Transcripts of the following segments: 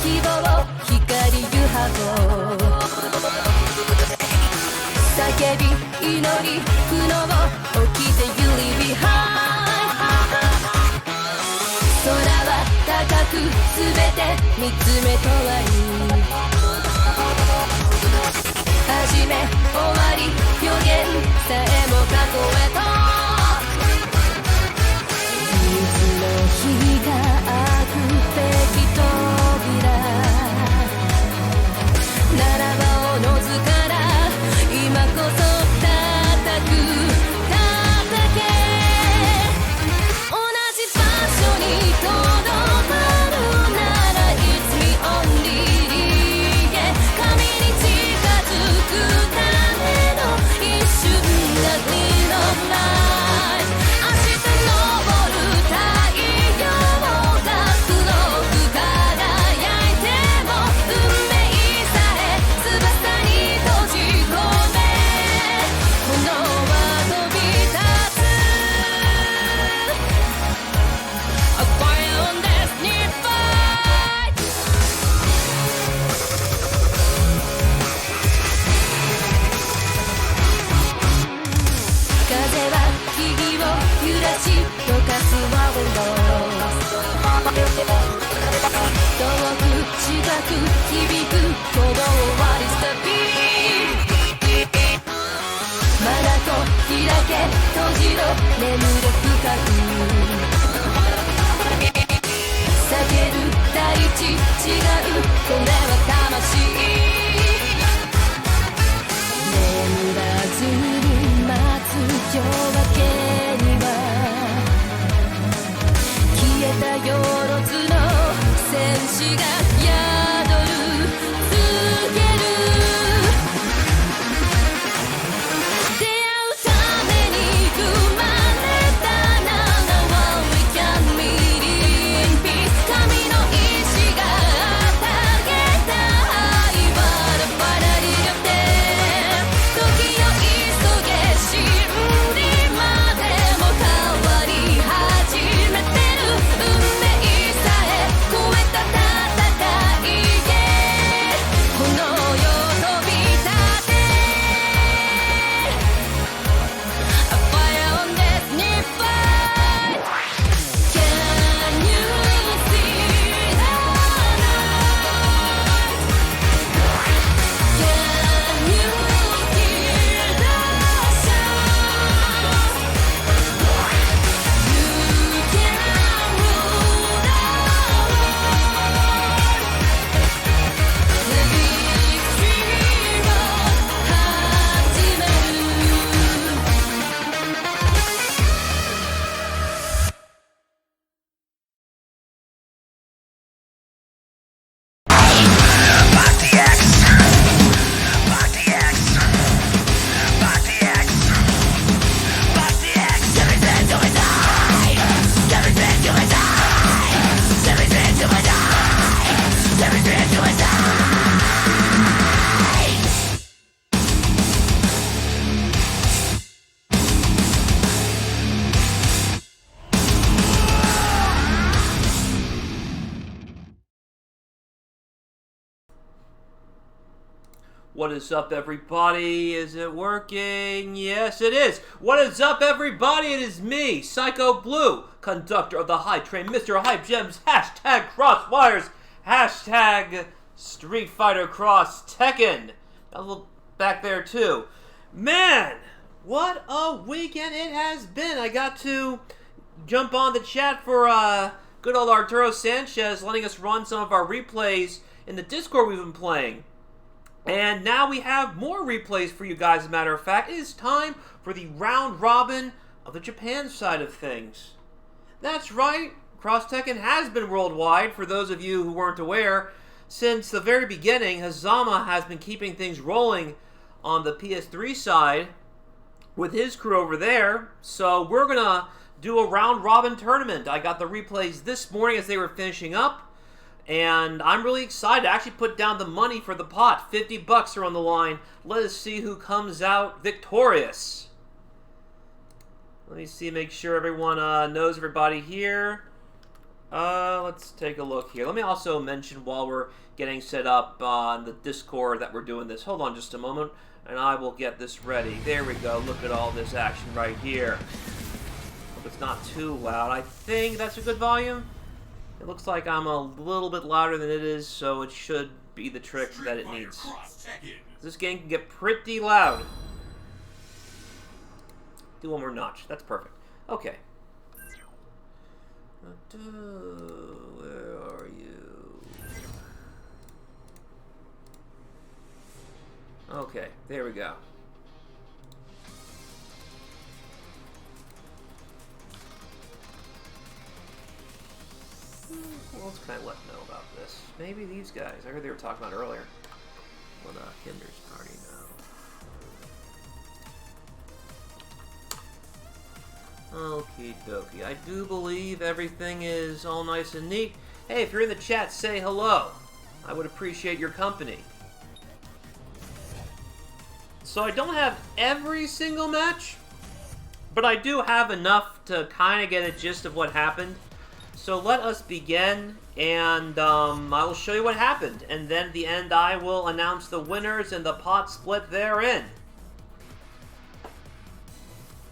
希望光ゆはぼ叫び祈り苦悩起きてゆり behind 空は高く全て見つめとはい始め終わり予言さえも過去へと水の日が開くべき扉ならばおのずから今こそ叩く叩け同じ場所にとどまるなら It's me only 神に近づくための一瞬が Gleam of Light 明日昇る太陽が黒く輝いても運命さえ翼に閉じ込め炎は飛び立つ A fire on destiny fight 風は木々を揺らし溶かす Windows 遠く近く響く鼓動 What is the beat まだと開け閉じろ眠れ深く避ける大地違うこれは魂眠らずに待つ夜明けには消えたよろずの戦士が宿る告げる出会うために生まれたなら We can meet in peace 神の意志が与えた愛はバラリルテ時を急げ真理までも変わり始めてる運命さえ超えた戦いへ炎よ飛び立て A fire on destiny fight Can you see the light Can you hear the sound You can rule the world The victoryを始めるWhat is up, everybody? Is it working? Yes, it is. What is up, everybody? It is me, Psycho Blue, conductor of the Hype Train, Mr. Hype Gems, hashtag Crosswires, hashtag Street Fighter Cross Tekken. A little back there, too. Man, what a weekend it has been. I got to jump on the chat for good old Arturo Sanchez letting us run some of our replays in the Discord we've been playing. And now we have more replays for you guys, as a matter of fact. It is time for the round robin of the Japan side of things. That's right, Cross Tekken has been worldwide, for those of you who weren't aware. Since the very beginning, Hazama has been keeping things rolling on the PS3 side with his crew over there. So we're going to do a round robin tournament. I got the replays this morning as they were finishing up. And I'm really excited to actually put down the money for the pot. 50 bucks are on the line. Let us see who comes out victorious. Let me see, make sure everyone knows everybody here. Let's take a look here. Let me also mention while we're getting set up on the Discord that we're doing this. Hold on just a moment, and I will get this ready. There we go. Look at all this action right here. Hope it's not too loud. I think that's a good volume. It looks like I'm a little bit louder than it is, so it should be the trick that it needs. This game can get pretty loud. Do one more notch. That's perfect. Okay. Where are you? Okay, there we go. Well, let's kind of let know about this. Maybe these guys. I heard they were talking about it earlier. What Kinder's party now. Okie dokie. I do believe everything is all nice and neat. Hey, if you're in the chat, say hello. I would appreciate your company. So I don't have every single match, but I do have enough to kind of get a gist of what happened. So let us begin, and I will show you what happened. And then at the end, I will announce the winners and the pot split therein.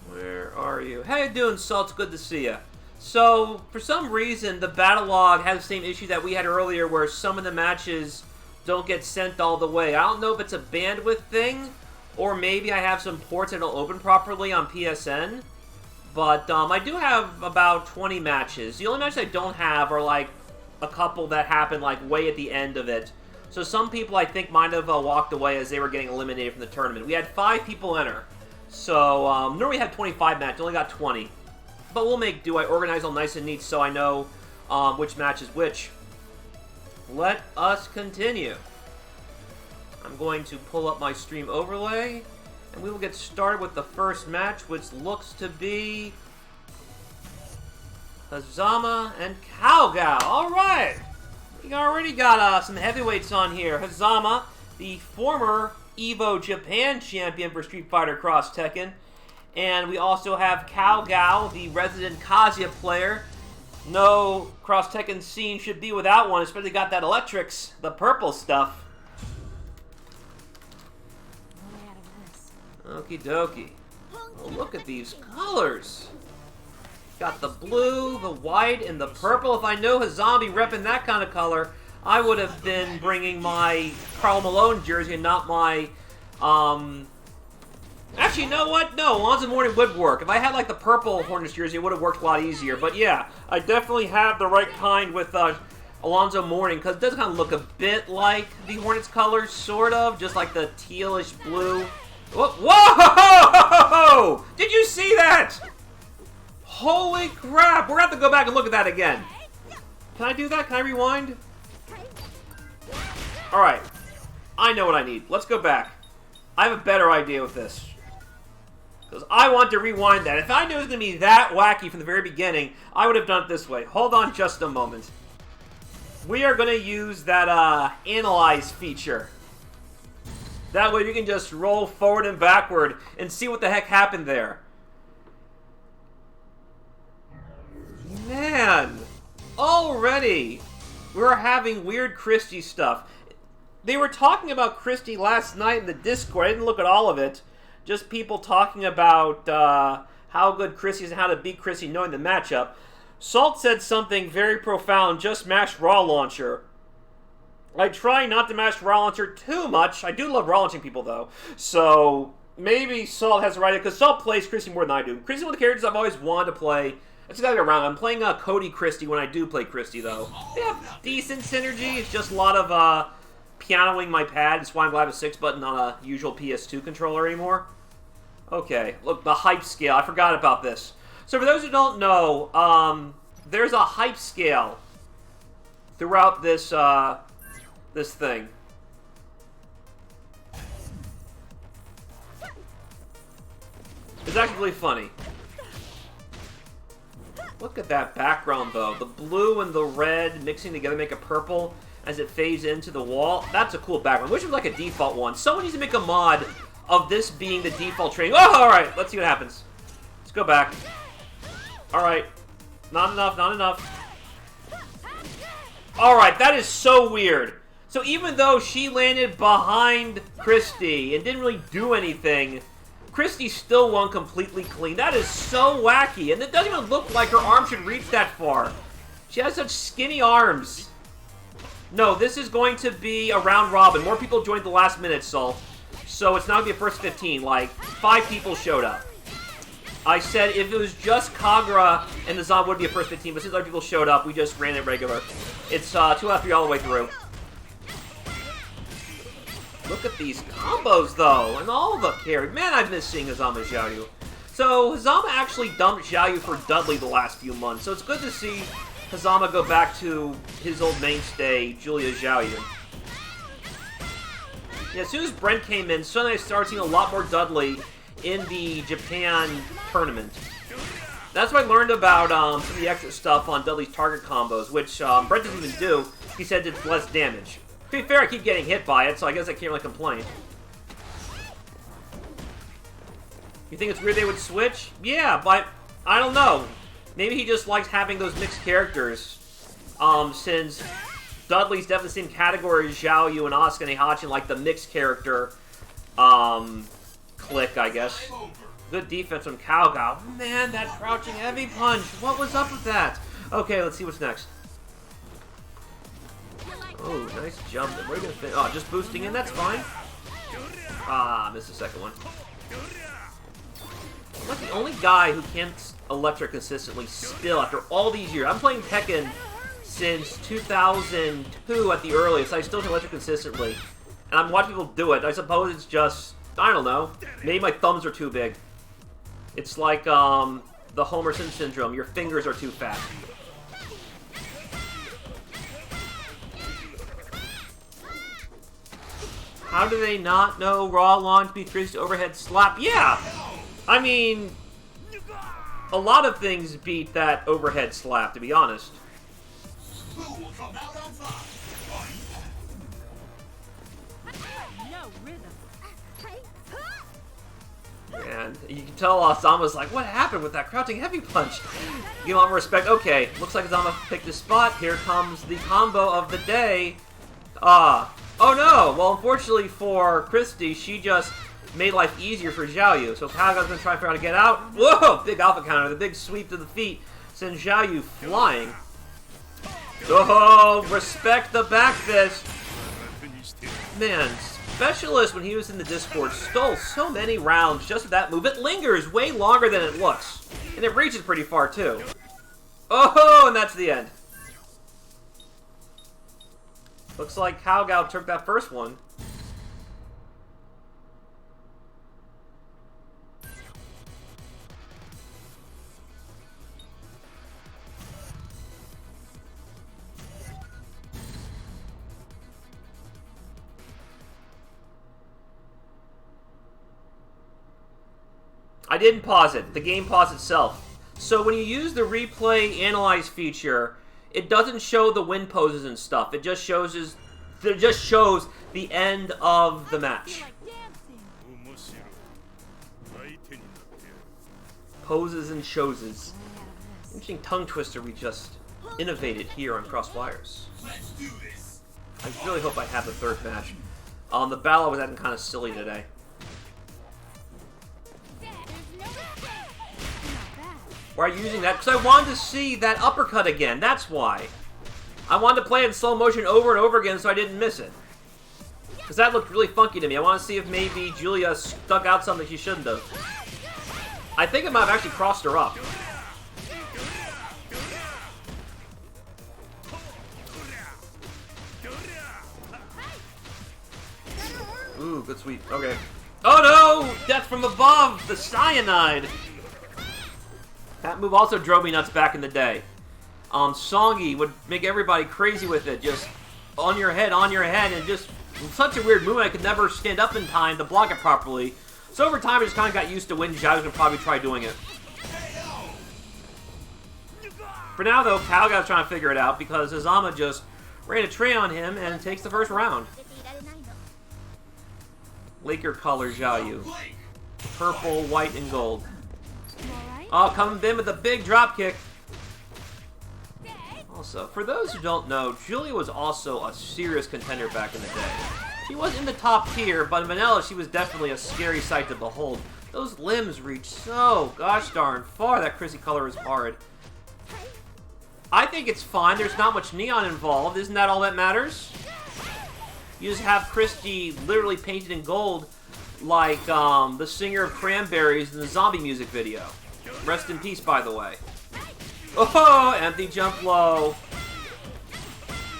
Where are you? How you doing, Salt? It's good to see you. So, for some reason, the battle log has the same issue that we had earlier, where some of the matches don't get sent all the way. I don't know if it's a bandwidth thing, or maybe I have some ports that don't open properly on PSN. But I do have about 20 matches. The only matches I don't have are like a couple that happened like way at the end of it. So some people I think might have walked away as they were getting eliminated from the tournament. We had 5 people enter. So normally we have 25 matches, only got 20. But we'll make do. I organize all nice and neat so I know which match is which. Let us continue. I'm going to pull up my stream overlay. And we will get started with the first match, which looks to be Hazama and Calgal. All right. We already got some heavyweights on here. Hazama, the former Evo Japan champion for Street Fighter Cross Tekken. And we also have Calgal, the resident Kazuya player. No Cross Tekken scene should be without one, especially got that Electrics, the purple stuff. Okie dokie. Oh, look at these colors. Got the blue, the white, and the purple. If I know Hazami repping that kind of color, I would have been bringing my Karl Malone jersey and not my, Actually, you know what? No, Alonzo Mourning would work. If I had, like, the purple Hornets jersey, it would have worked a lot easier. But, yeah, I definitely have the right kind with Alonzo Mourning, because it does kind of look a bit like the Hornets colors, sort of. Just like the tealish blue. Whoa! Did you see that? Holy crap! We're going to have to go back and look at that again. Can I do that? Can I rewind? Alright. I know what I need. Let's go back. I have a better idea with this. Because I want to rewind that. If I knew it was going to be that wacky from the very beginning, I would have done it this way. Hold on just a moment. We are going to use that Analyze feature. That way you can just roll forward and backward and see what the heck happened there. Man, already we're having weird Christie stuff. They were talking about Christie last night in the Discord. I didn't look at all of it. Just people talking about how good Christie is and how to beat Christie knowing the matchup. Salt said something very profound, just mash Raw Launcher. I try not to mash Raw Launcher too much. I do love Raw Launching people, though. So, maybe Salt has the right idea, because Salt plays Christie more than I do. Christie is one of the characters I've always wanted to play. It's got to go around. I'm playing Cody Christie when I do play Christie, though. They have decent synergy. It's just a lot of pianoing my pad. That's why I'm glad I have a 6 button on a usual PS2 controller anymore. Okay, look, the hype scale. I forgot about this. So for those who don't know, there's a hype scale throughout this this thing. It's actually really funny. Look at that background, though. The blue and the red mixing together make a purple as it fades into the wall. That's a cool background. I wish it was like a default one. Someone needs to make a mod of this being the default training. Oh, alright. Let's see what happens. Let's go back. Alright. Not enough, not enough. Alright, that is so weird. So even though she landed behind Christy and didn't really do anything, Christy still won completely clean. That is so wacky. And it doesn't even look like her arm should reach that far. She has such skinny arms. No, this is going to be a round robin. More people joined the last minute, so it's not going to be a first 15. Like, 5 people showed up. I said if it was just Kagura and the Zom would be a first 15, but since other people showed up, we just ran it regular. It's 2 out of 3 all the way through. Look at these combos, though, and all the carry. Man, I've missed seeing Hazama Xiaoyu. So, Hazama actually dumped Xiaoyu for Dudley the last few months, so it's good to see Hazama go back to his old mainstay, Julia Xiaoyu. Yeah, as soon as Brent came in, suddenly I started seeing a lot more Dudley in the Japan tournament. That's what I learned about some of the extra stuff on Dudley's target combos, which Brent doesn't even do. He said it's less damage. To be fair, I keep getting hit by it, so I guess I can't really complain. You think it's weird they would switch? Yeah, but I don't know. Maybe he just likes having those mixed characters, since Dudley's definitely the same category as Xiaoyu and Asuka and Heihachi, like the mixed character, click, I guess. Good defense from Kaogao. Man, that crouching heavy punch. What was up with that? Okay, let's see what's next. Oh, nice jump. Where are you gonna finish? Oh, just boosting in, that's fine. Ah, missed the second one. I'm like the only guy who can't electric consistently still after all these years. I'm playing Tekken since 2002 at the earliest. I still can electric consistently. And I'm watching people do it. I suppose it's just, I don't know. Maybe my thumbs are too big. It's like the Homer Simpson syndrome. Your fingers are too fat. How do they not know Raw launch beats overhead slap? Yeah! I mean, a lot of things beat that overhead slap, to be honest. And you can tell Asama's like, what happened with that crouching heavy punch? Give him a lot more respect. Okay, looks like Asama picked his spot. Here comes the combo of the day. Oh no! Well, unfortunately for Christy, she just made life easier for Xiaoyu. So Kaoga's gonna try and figure out how to get out. Whoa! Big alpha counter. The big sweep to the feet sends Xiaoyu flying. Oh, respect the back fist. Man, Specialist, when he was in the Discord, stole so many rounds just with that move. It lingers way longer than it looks. And it reaches pretty far, too. Oh, and that's the end. Looks like Kaogao took that first one. I didn't pause it. The game paused itself. So when you use the replay analyze feature, it doesn't show the win poses and stuff. It just shows the end of the match. Poses and showses. Interesting tongue twister we just innovated here on Crosswires. I really hope I have the third match. The battle was acting kind of silly today. Why are you using that? Because I wanted to see that uppercut again. That's why. I wanted to play it in slow motion over and over again so I didn't miss it. Because that looked really funky to me. I want to see if maybe Julia stuck out something she shouldn't have. I think it might have actually crossed her up. Ooh, good sweep. Okay. Oh no! Death from above! The cyanide! That move also drove me nuts back in the day. Songy would make everybody crazy with it. Just on your head, and just such a weird move. I could never stand up in time to block it properly. So over time, I just kind of got used to when Xiao's gonna probably try doing it. For now, though, Kaoga's trying to figure it out because Azama just ran a tray on him and takes the first round. Laker color Xiaoyu. Purple, white, and gold. Oh, coming in with a big drop kick. Oh, Also, for those who don't know, Julia was also a serious contender back in the day. She was in the top tier, but in vanilla she was definitely a scary sight to behold. Those limbs reach so gosh darn far. That Chrissy color is hard. I think it's fine. There's not much neon involved. Isn't that all that matters? You just have Christy literally painted in gold like the singer of Cranberries in the zombie music video. Rest in peace, by the way. Oh, empty jump low.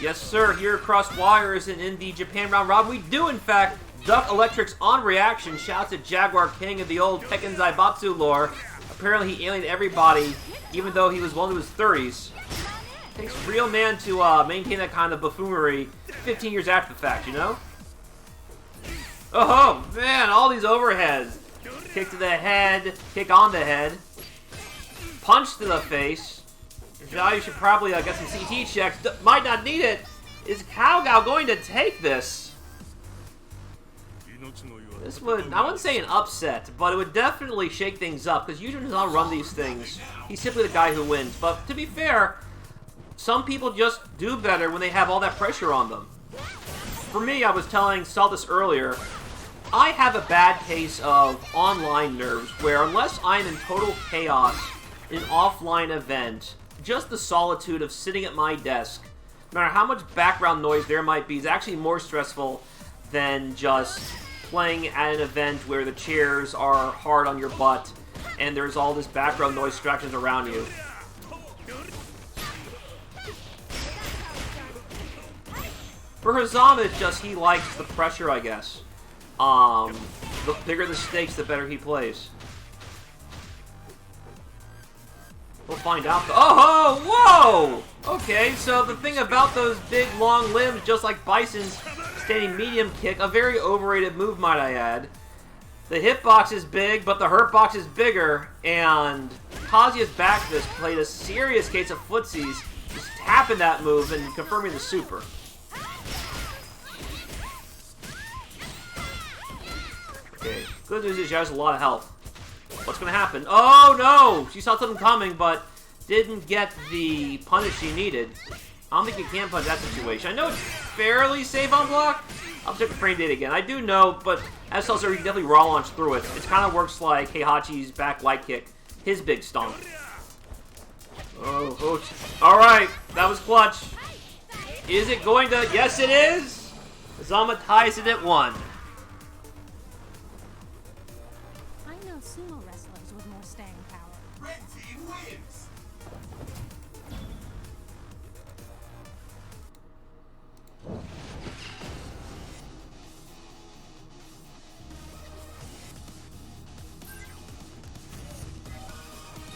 Yes, sir. Here across wires and in the Japan round robin, we do, in fact, duck Electric's on reaction. Shouts at Jaguar King of the old Tekken Zaibatsu lore. Apparently, he alienated everybody, even though he was well into his 30s. Takes a real man to maintain that kind of buffoonery 15 years after the fact, you know? Oh, man, all these overheads. Kick to the head, kick on the head, punch to the face. Now you should probably get some CT checks. Might not need it. Is Kaogao going to take this? This would, I wouldn't say an upset, but it would definitely shake things up, because usually does not run these things. He's simply the guy who wins. But to be fair, some people just do better when they have all that pressure on them. For me, I was telling Sal this earlier, I have a bad case of online nerves, where unless I'm in total chaos in an offline event, just the solitude of sitting at my desk, no matter how much background noise there might be, is actually more stressful than just playing at an event where the chairs are hard on your butt and there's all this background noise distractions around you. For Hazama, it's just he likes the pressure, I guess. The bigger the stakes, the better he plays. We'll find out. Oh, whoa! Okay, so the thing about those big, long limbs, just like Bison's standing medium kick, a very overrated move, might I add. The hitbox is big, but the hurtbox is bigger, and Kazuya's back to this played a serious case of footsies, just tapping that move and confirming the super. Okay, good news is she has a lot of health. What's going to happen? Oh, no! She saw something coming, but didn't get the punish she needed. I don't think you can punish that situation. I know it's fairly safe on block. I'll check the frame data again. I do know, but as also, you can definitely raw launch through it. It kind of works like Heihachi's back light kick, his big stomp. Oh, alright, that was clutch. Is it going to... Yes, it is! Hazama ties it at 1. Sumo wrestlers with more staying power. Red team wins!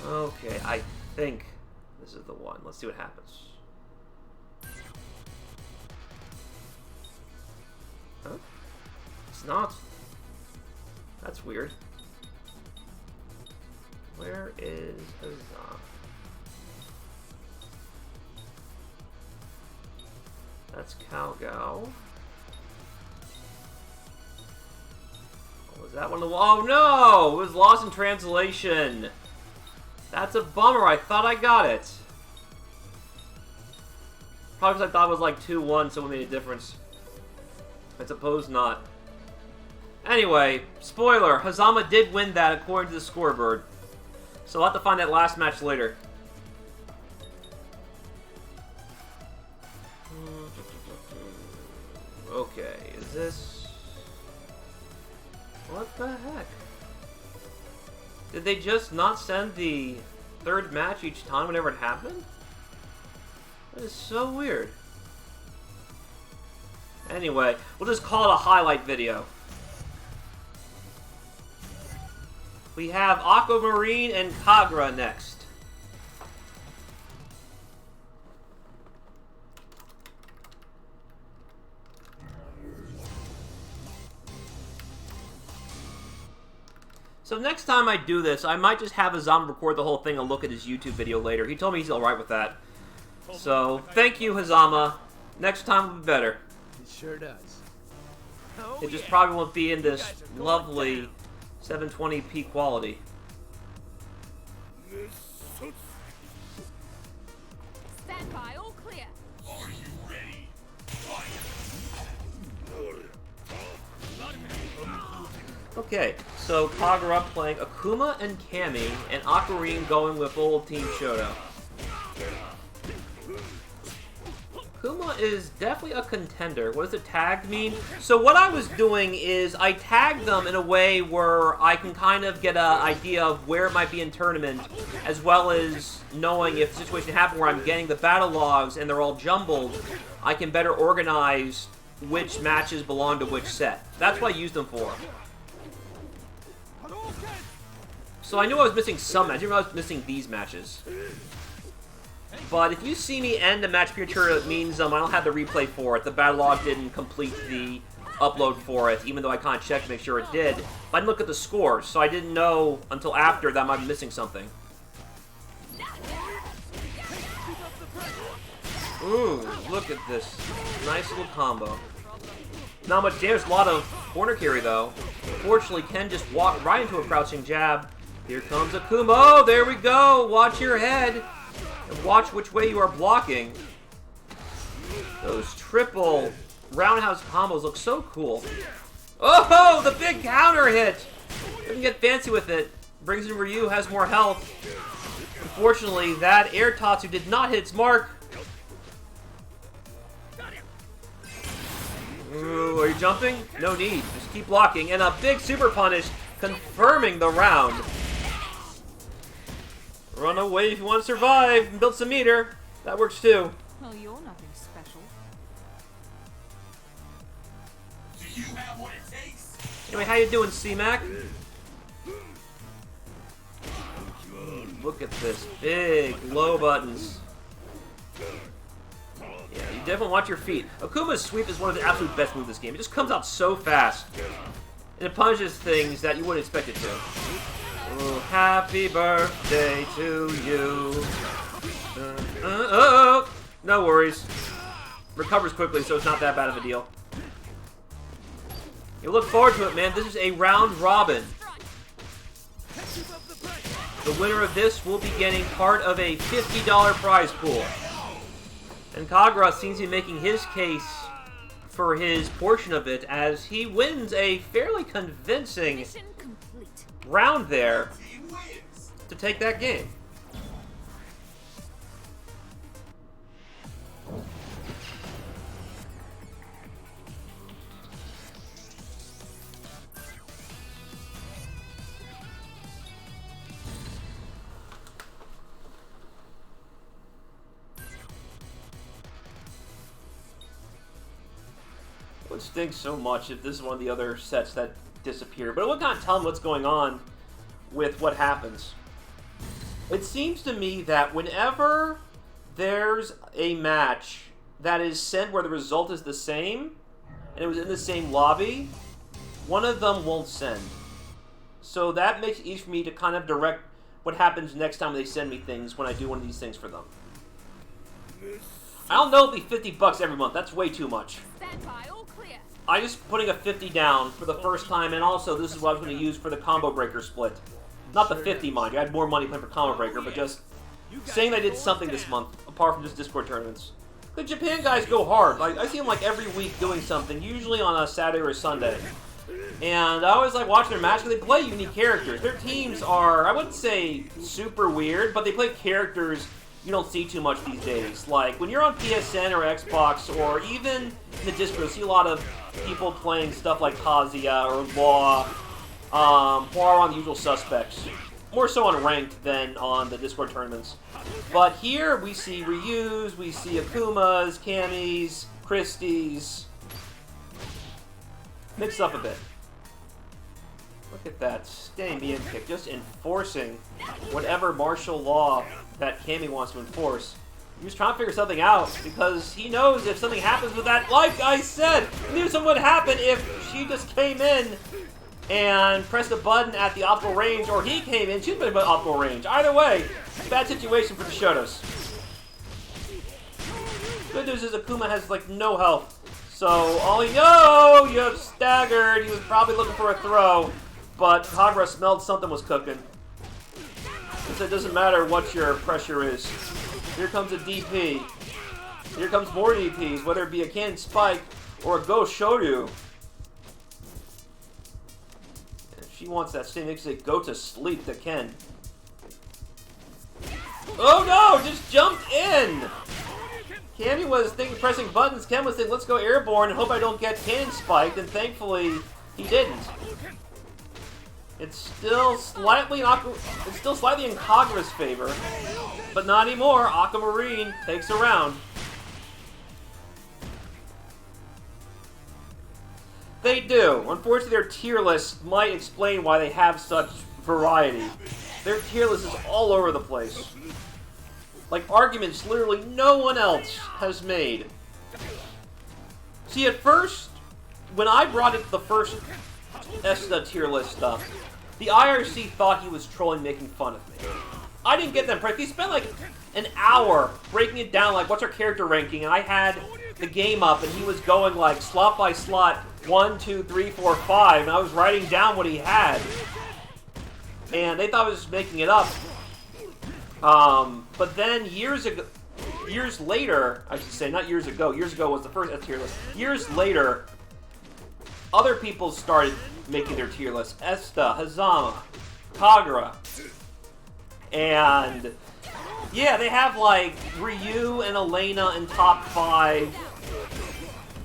Okay, I think this is the one. Let's see what happens. Huh? It's not. That's weird. Where is Hazama? That's Kaogao. Oh, was that one of the... Oh no! It was lost in translation. That's a bummer. I thought I got it. Probably because I thought it was like 2-1, so it made a difference. I suppose not. Anyway, spoiler, Hazama did win that according to the scoreboard. So we'll have to find that last match later. Okay, is this... What the heck? Did they just not send the third match each time whenever it happened? That is so weird. Anyway, we'll just call it a highlight video. We have Aquamarine and Kagra next. So next time I do this, I might just have Hazama record the whole thing and look at his YouTube video later. He told me he's alright with that. So, thank you, Hazama. Next time will be better. It sure does. It just probably won't be in this lovely 720p quality. Stand by, all clear. Okay, so Kagura playing Akuma and Cammy, and Ocarine going with old Team Shoto. Akuma is definitely a contender. What does the tag mean? So what I was doing is I tagged them in a way where I can kind of get an idea of where it might be in tournament, as well as knowing if the situation happened where I'm getting the battle logs and they're all jumbled, I can better organize which matches belong to which set. That's what I used them for. So I knew I was missing some matches. I didn't realize I was missing these matches. But if you see me end a match premature, it means I don't have the replay for it. The battle log didn't complete the upload for it, even though I kind of checked to make sure it did. I didn't look at the scores, so I didn't know until after that I might be missing something. Ooh, look at this. Nice little combo. Not much damage, a lot of corner carry though. Unfortunately, Ken just walked right into a crouching jab. Here comes Akuma. Oh, there we go. Watch your head. And watch which way you are blocking. Those triple roundhouse combos look so cool. Oh, the big counter hit. Doesn't get fancy with it. Brings in Ryu, has more health. Unfortunately, that air Tatsu did not hit its mark. Ooh, are you jumping? No need. Just keep blocking. And a big super punish, confirming the round. Run away if you want to survive and build some meter. That works too. Well, you're nothing special. Do you have what it takes? Anyway, how you doing, C-Mac? Look at this. Big, low buttons. Yeah, you definitely watch your feet. Akuma's sweep is one of the absolute best moves in this game. It just comes out so fast. And it punishes things that you wouldn't expect it to. Oh, happy birthday to you. Oh, no worries. Recovers quickly, so it's not that bad of a deal. You look forward to it, man. This is a round robin. The winner of this will be getting part of a $50 prize pool. And Kagura seems to be making his case for his portion of it as he wins a fairly convincing Mission complete. round there Team wins. to take that game. It would stink so much if this is one of the other sets that disappear, but it would kind of tell them what's going on with what happens. It seems to me that whenever there's a match that is sent where the result is the same, and it was in the same lobby, one of them won't send. So that makes it easy for me to kind of direct what happens next time they send me things when I do one of these things for them. I don't know it'll be $50 every month. That's way too much. Stand by, all clear. I just putting a 50 down for the first time, and also this is what I was going to use for the combo breaker split. Not the 50, mind you. I had more money playing for combo breaker, but just saying I did something this month, apart from just Discord tournaments. The Japan guys go hard. Like I see them like every week doing something, usually on a Saturday or a Sunday. And I always like watching their matches because they play unique characters. Their teams are, I wouldn't say super weird, but they play characters you don't see too much these days. Like, when you're on PSN or Xbox, or even in the Discord, you see a lot of people playing stuff like Kazuya or Law, who are on the usual suspects. More so on Ranked than on the Discord tournaments. But here, we see Ryus, we see Akumas, Camis, Christies. Mixed up a bit. Look at that standing in kick, just enforcing whatever martial law that Cammy wants to enforce. He was trying to figure something out because he knows if something happens with that, like I said, he knew something would happen if she just came in and pressed a button at the optimal range, or he came in, she was at optimal range. Either way, bad situation for the Shotos. Good news is Akuma has like no health. So all he you have staggered. He was probably looking for a throw, but Kagura smelled something was cooking. So it doesn't matter what your pressure is. Here comes a DP. Here comes more DPs, whether it be a cannon spike or a Ghost Shoryu. She wants that same exit. Go to sleep to Ken. Oh no! Just jumped in! Cammy was pressing buttons. Ken was thinking, let's go airborne and hope I don't get cannon spiked, and thankfully he didn't. It's still slightly in Kagura's favor, but not anymore. Aquamarine takes a round. They do. Unfortunately, their tier list might explain why they have such variety. Their tier list is all over the place. Like arguments literally no one else has made. See, at first, when I brought it the first SFxT tier list stuff, the IRC thought he was trolling, making fun of me. I didn't get that impression. He spent like an hour breaking it down, like what's our character ranking, and I had the game up, and he was going like slot by slot, 1, 2, 3, 4, 5, and I was writing down what he had. And they thought I was making it up. But then years later, I should say, not years ago was the first tier list. Years later, other people started making their tier list. SFxT, Hazama, Kagura. And yeah, they have like Ryu and Elena in top 5.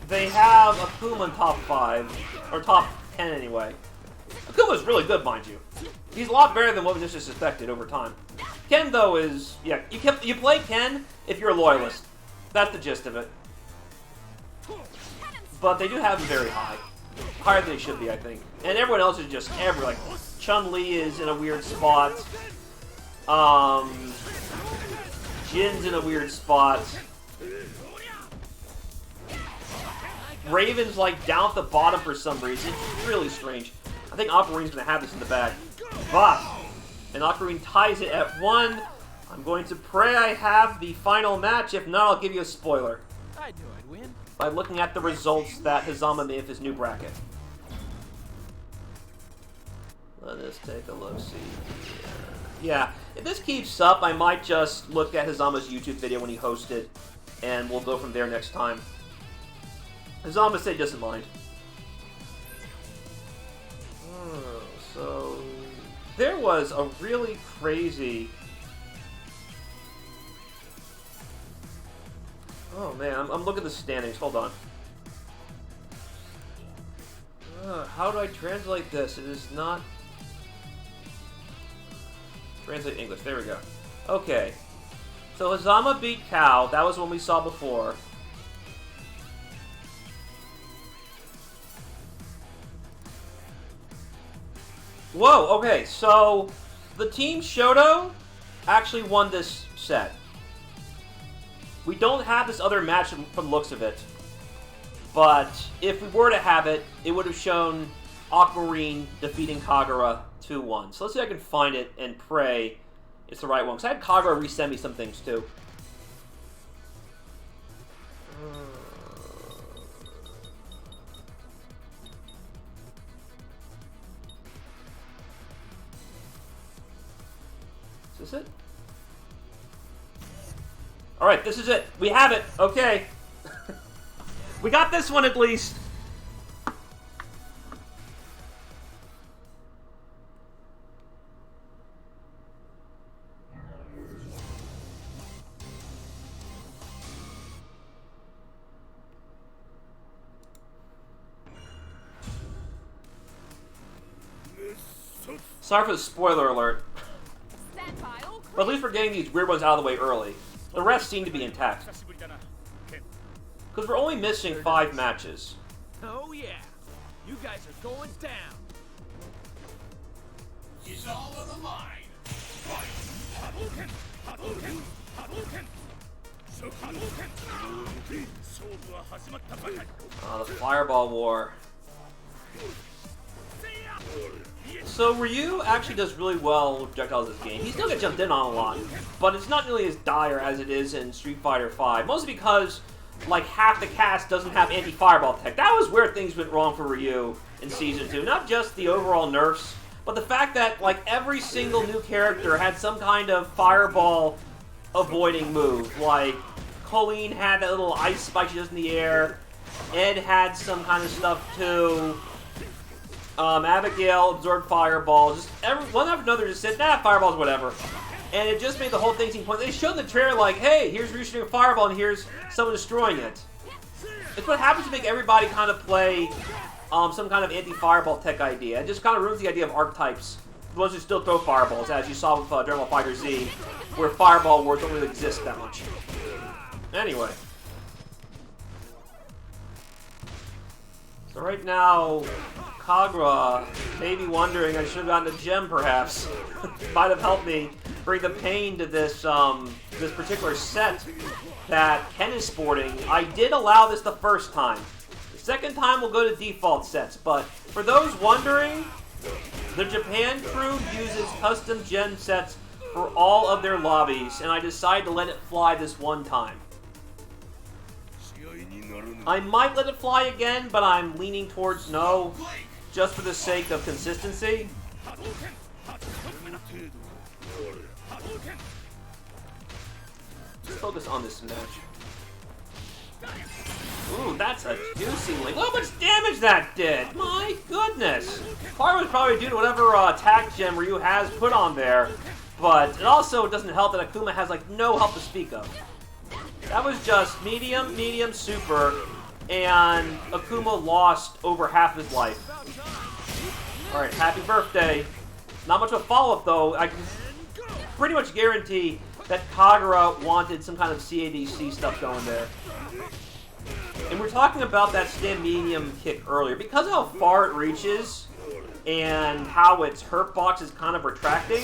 They have Akuma in top 5, or top 10 anyway. Akuma's really good, mind you. He's a lot better than what was just suspected over time. Ken, though, is... yeah, you play Ken if you're a loyalist. That's the gist of it. But they do have him very high. Higher than he should be, I think. And everyone else is just like, Chun-Li is in a weird spot. Jin's in a weird spot. Raven's, like, down at the bottom for some reason. It's really strange. I think Aquamarine's going to have this in the bag. But, and Aquamarine ties it at 1. I'm going to pray I have the final match. If not, I'll give you a spoiler. I knew I'd win. By looking at the results that Hazama made of his new bracket. Let us take a look-see. Yeah, if this keeps up, I might just look at Hazama's YouTube video when he hosted, and we'll go from there next time. Hazama said he doesn't mind. So, there was a really crazy... oh man, I'm looking at the standings, hold on. How do I translate this? It is not... translate English, there we go. Okay. So Hazama beat Kao, that was one we saw before. Whoa, okay, so the Team Shoto actually won this set. We don't have this other match from the looks of it, but if we were to have it, it would have shown Aquamarine defeating Kagura 2-1. So let's see if I can find it and pray it's the right one, because I had Kagura resend me some things too. Is this it? Alright, this is it. We have it. Okay. We got this one at least. Sorry for the spoiler alert. But at least we're getting these weird ones out of the way early. The rest seem to be intact. Because we're only missing 5 matches. Oh yeah, you guys are going down. It's all on the line. The Fireball War. So Ryu actually does really well with projectiles in this game. He still gets jumped in on a lot, but it's not nearly as dire as it is in Street Fighter V. Mostly because, like, half the cast doesn't have anti-fireball tech. That was where things went wrong for Ryu in Season 2. Not just the overall nerfs, but the fact that, like, every single new character had some kind of fireball avoiding move. Like, Colleen had that little ice spike she does in the air. Ed had some kind of stuff too. Abigail absorbed fireballs. Just one after another just said, nah, fireballs, whatever. And it just made the whole thing seem pointless. They showed the trailer like, hey, here's Ryu shooting a fireball and here's someone destroying it. It's what happens to make everybody kind of play some kind of anti-fireball tech idea. It just kind of ruins the idea of archetypes. The ones who still throw fireballs, as you saw with Dragon Ball Fighter Z, where fireball words don't really exist that much. Anyway. So right now, Kagura may be wondering, I should have gotten a gem perhaps. Might have helped me bring the pain to this this particular set that Ken is sporting. I did allow this the first time. The second time we'll go to default sets, but for those wondering, the Japan crew uses custom gem sets for all of their lobbies, and I decided to let it fly this one time. I might let it fly again, but I'm leaning towards no, just for the sake of consistency. Let's focus on this match. Ooh, that's a juicy link. Look how much damage that did! My goodness! Part of it was probably due to whatever attack gem Ryu has put on there, but it also doesn't help that Akuma has like no help to speak of. That was just medium, medium, super, and Akuma lost over half his life. Alright, happy birthday. Not much of a follow-up though. I can pretty much guarantee that Kagura wanted some kind of CADC stuff going there. And we're talking about that stand medium kick earlier. Because of how far it reaches and how its hurt box is kind of retracting,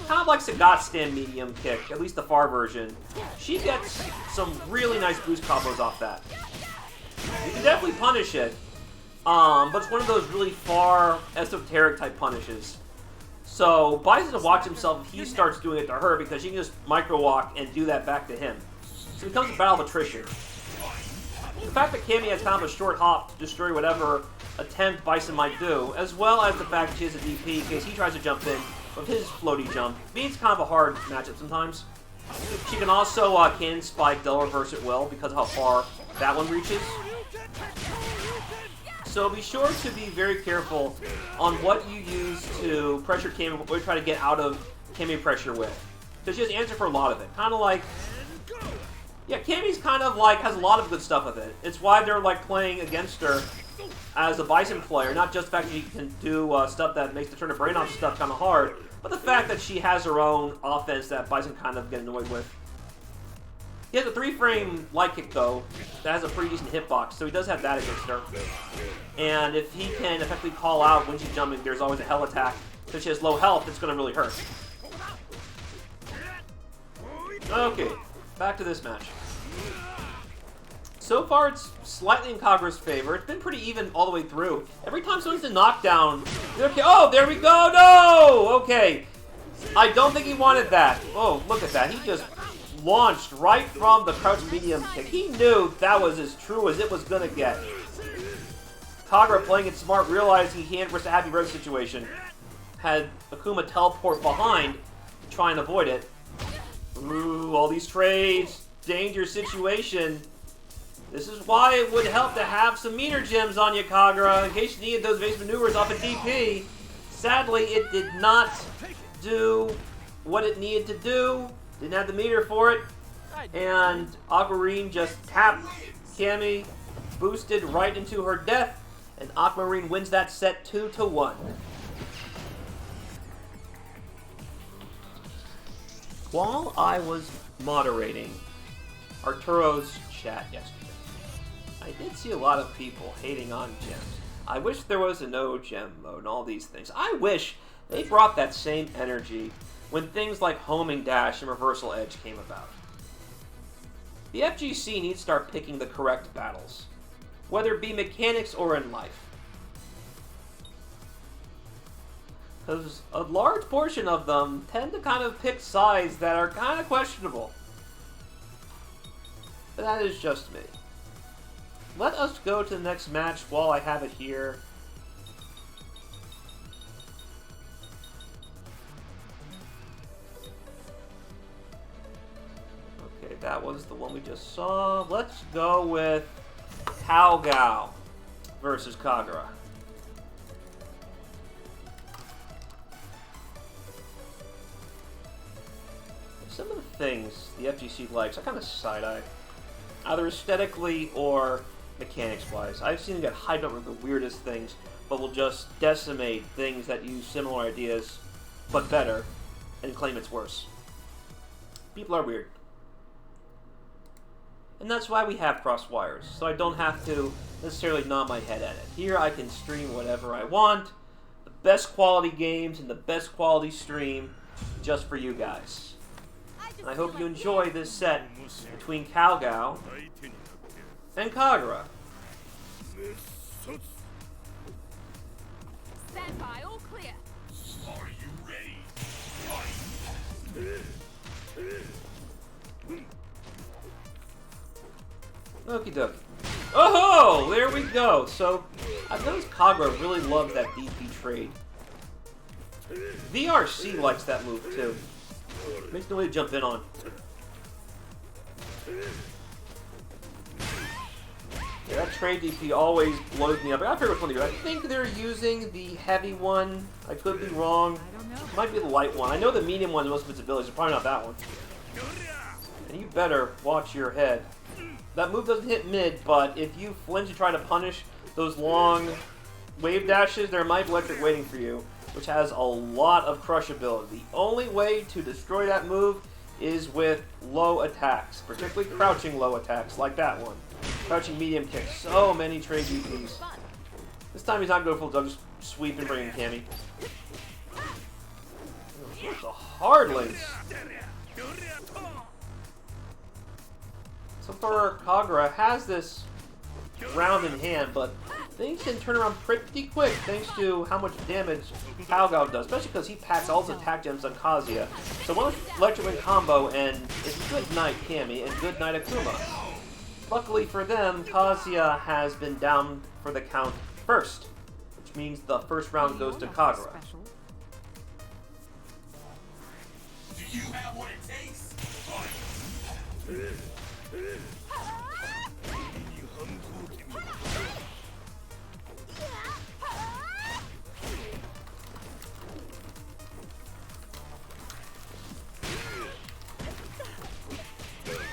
kind of like Sagat's stand medium kick, at least the far version, she gets some really nice boost combos off that. You can definitely punish it, but it's one of those really far esoteric type punishes. So Bison to watch himself if he starts doing it to her, because she can just micro walk and do that back to him. So it becomes a battle of attrition. The fact that Cammy has kind of a short hop to destroy whatever attempt Bison might do, as well as the fact that she has a DP in case he tries to jump in with his floaty jump, means kind of a hard matchup sometimes. She can also cannon spike Del Reverse at will because of how far that one reaches. So be sure to be very careful on what you use to pressure Cammy, what you try to get out of Cammy pressure with. Because she has answer for a lot of it. Kind of like... yeah, Cammy's kind of like, has a lot of good stuff with it. It's why they're like playing against her as a Bison player. Not just the fact that she can do stuff that makes the turn of brain off stuff kind of hard, but the fact that she has her own offense that Bison kind of get annoyed with. He has a 3-frame light kick though, that has a pretty decent hitbox, so he does have that against her. And if he can effectively call out when she's jumping, there's always a hell attack. Since she has low health, it's going to really hurt. Okay, back to this match. So far, it's slightly in Kagura's favor. It's been pretty even all the way through. Every time someone's in knockdown, okay, oh, there we go, no! Okay, I don't think he wanted that. Oh, look at that. He just launched right from the crouch medium kick. He knew that was as true as it was going to get. Kagura, playing it smart, realizing he can't risk a happy bird situation. Had Akuma teleport behind to try and avoid it. Ooh, all these trades. Dangerous situation. This is why it would help to have some meter gems on you, Kagura, in case you needed those base maneuvers off a DP. Sadly, it did not do what it needed to do. Didn't have the meter for it. And Aquamarine just tapped Cammy, boosted right into her death, and Aquamarine wins that set 2-1. While I was moderating Arturo's chat yesterday, I did see a lot of people hating on gems. I wish there was a no gem mode and all these things. I wish they brought that same energy when things like homing dash and reversal edge came about. The FGC needs to start picking the correct battles, whether it be mechanics or in life. Because a large portion of them tend to kind of pick sides that are kind of questionable. But that is just me. Let us go to the next match while I have it here. Okay, that was the one we just saw. Let's go with Tao Gao versus Kagura. some of the things the FGC likes, I kind of side-eye. Either aesthetically or mechanics-wise. I've seen them get hyped up with the weirdest things, but will just decimate things that use similar ideas, but better, and claim it's worse. People are weird. And that's why we have cross wires, so I don't have to necessarily nod my head at it. Here I can stream whatever I want, the best quality games and the best quality stream, just for you guys. And I hope you enjoy this set between Calgao and Kagura. Stand by, all clear. Are you ready? Okie dokie. Oh, there we go. So, I've noticed Kagura really loves that DP trade. VRC likes that move too. Makes no way to jump in on. Yeah, that trade DP always blows me up. I forget which one they do. I think they're using the heavy one. I could be wrong. I don't know. It might be the light one. I know the medium one has most of its abilities. It's probably not that one. And you better watch your head. That move doesn't hit mid, but if you flinch and try to punish those long wave dashes, there might be electric waiting for you, which has a lot of crush ability. The only way to destroy that move is with low attacks, particularly crouching low attacks, like that one. Crouching medium kick. So many trade DPs. This time he's not going full, I'll just sweep and bring in Cammy. Those are hard links. So far, Kagura has this round in hand, but things can turn around pretty quick thanks to how much damage Calgao does, especially because he packs all his attack gems on Kazuya. So one electric wing combo, and it's good night Cammy and good night Akuma. Luckily for them, Kazuya has been down for the count first, which means the first round goes to Kagura. Special. Do you have what it takes?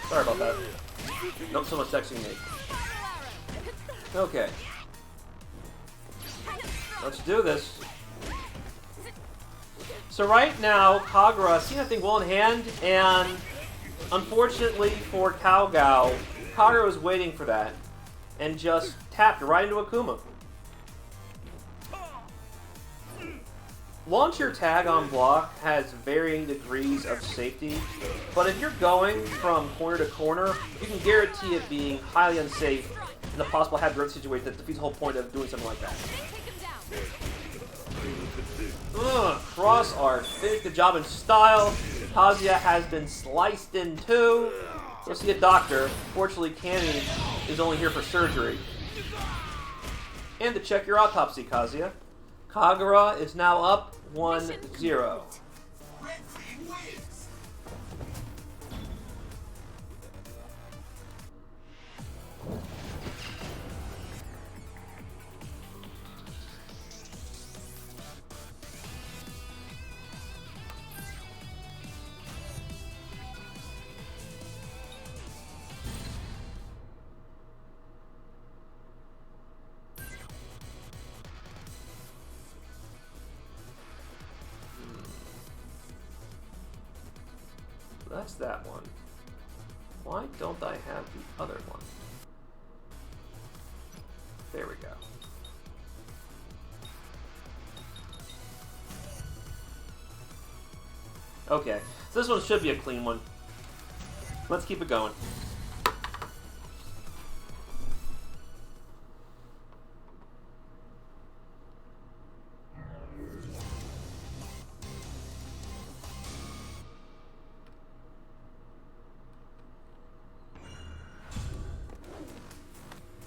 Sorry about that. Not so much texting me. Okay. Let's do this. So right now, Kagura seen that thing well in hand, and unfortunately for Calgao, Kagura was waiting for that, and just tapped right into Akuma. Launch your tag on block has varying degrees of safety, but if you're going from corner to corner, you can guarantee it being highly unsafe in the possible head growth situation that defeats the whole point of doing something like that. Cross art. Finish the job in style. Kazuya has been sliced in two. Go see a doctor. Fortunately, Cammy is only here for surgery. And to check your autopsy, Kazuya. Kagura is now up 1-0. Red team wins. That's that one. Why don't I have the other one? There we go. Okay, so this one should be a clean one. Let's keep it going.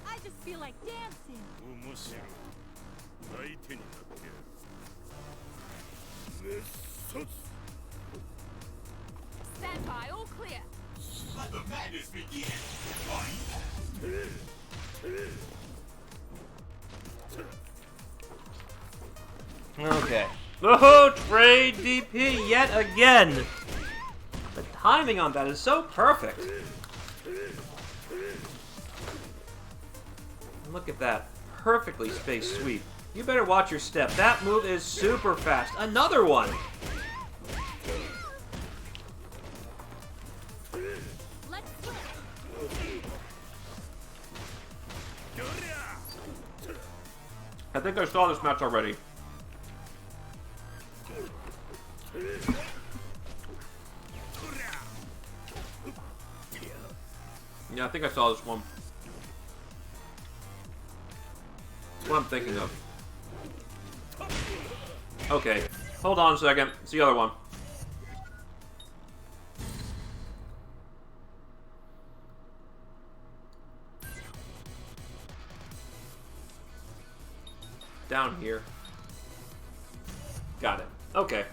I just feel like dancing. Stand by, all clear. Let the madness begin. Okay. Oh, trade DP yet again! The timing on that is so perfect. Look at that. Perfectly spaced sweep. You better watch your step. That move is super fast. Another one. Let's flip. I think I saw this match already. Yeah, I think I saw this one. That's what I'm thinking of. Okay, hold on a second. It's the other one. Down here. Got it. Okay.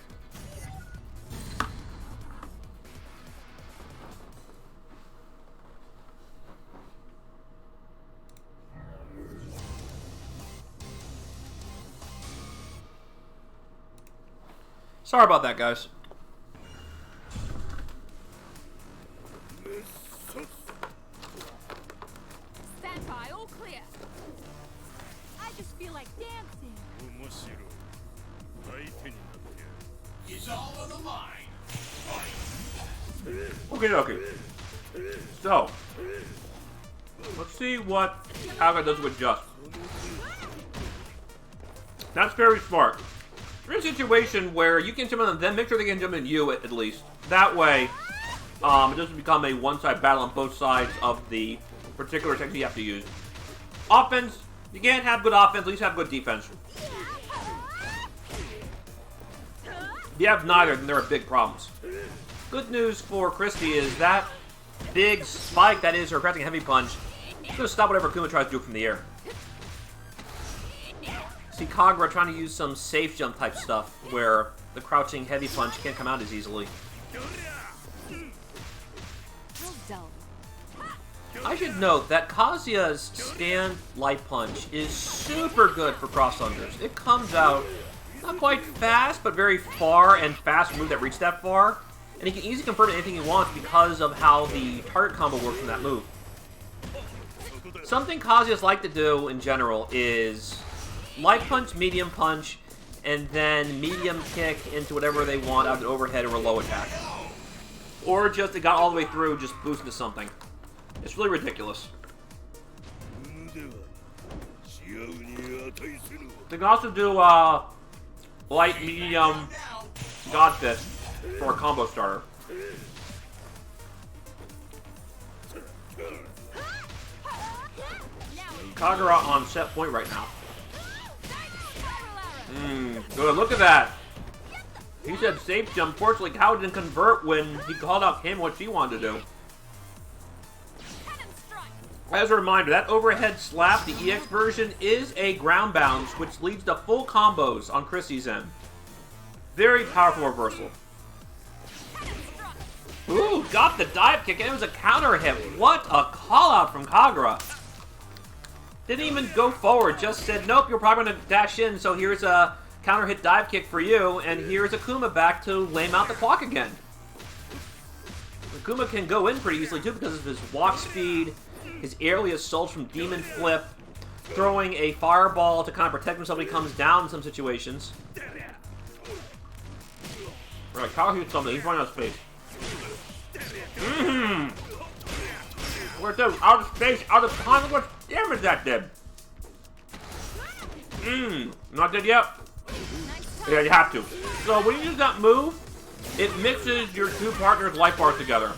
Sorry about that, guys. Stand by, all clear. I just feel like dancing. It's all on the line. Okay, okay. So, let's see what Kaga does with Just. That's very smart. You're in a situation where you can jump on them, make sure they can jump on you at least. That way, it doesn't become a one-side battle on both sides of the particular technique you have to use. Offense, you can't have good offense, at least have good defense. If you have neither, then there are big problems. Good news for Christy is that big spike that is her crouching heavy punch is going to stop whatever Kuma tries to do from the air. See Kagura trying to use some safe jump type stuff where the crouching heavy punch can't come out as easily. Real dull. I should note that Kazuya's stand light punch is super good for cross-unders. It comes out not quite fast, but very far and fast move that reach that far. And he can easily convert to anything he wants because of how the target combo works from that move. Something Kazuya's like to do in general is light punch, medium punch, and then medium kick into whatever they want out of the overhead or a low attack. Or just it got all the way through, just boost into something. It's really ridiculous. They can also do light, medium, God Fist for a combo starter. Kagura on set point right now. Good, look at that. He said safe jump. Fortunately, Cow didn't convert when he called out Kim what she wanted to do. As a reminder, that overhead slap, the EX version, is a ground bounce, which leads to full combos on Chrissy's end. Very powerful reversal. Ooh, got the dive kick, and it was a counter hit. What a call out from Kagura. Didn't even go forward, just said, nope, you're probably going to dash in, so here's a counter hit dive kick for you, and here's Akuma back to lame out the clock again. Akuma can go in pretty easily, too, because of his walk speed, his airly assault from Demon Flip, throwing a fireball to kind of protect himself when he comes down in some situations. Right, Kyle hits something, he's running out of space. Where's that? Out of space, out of time, look what damage that did. Not dead yet? Yeah, you have to. So when you use that move, it mixes your two partners' life bars together.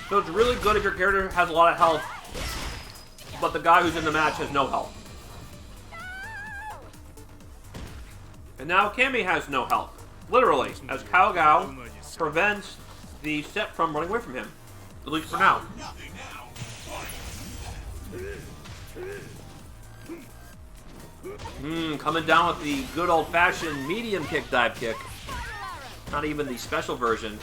So it's really good if your character has a lot of health, but the guy who's in the match has no health. And now Kami has no health. Literally, as Kao Gao prevents the set from running away from him. At least for now. Coming down with the good old-fashioned medium kick dive kick. Not even the special version.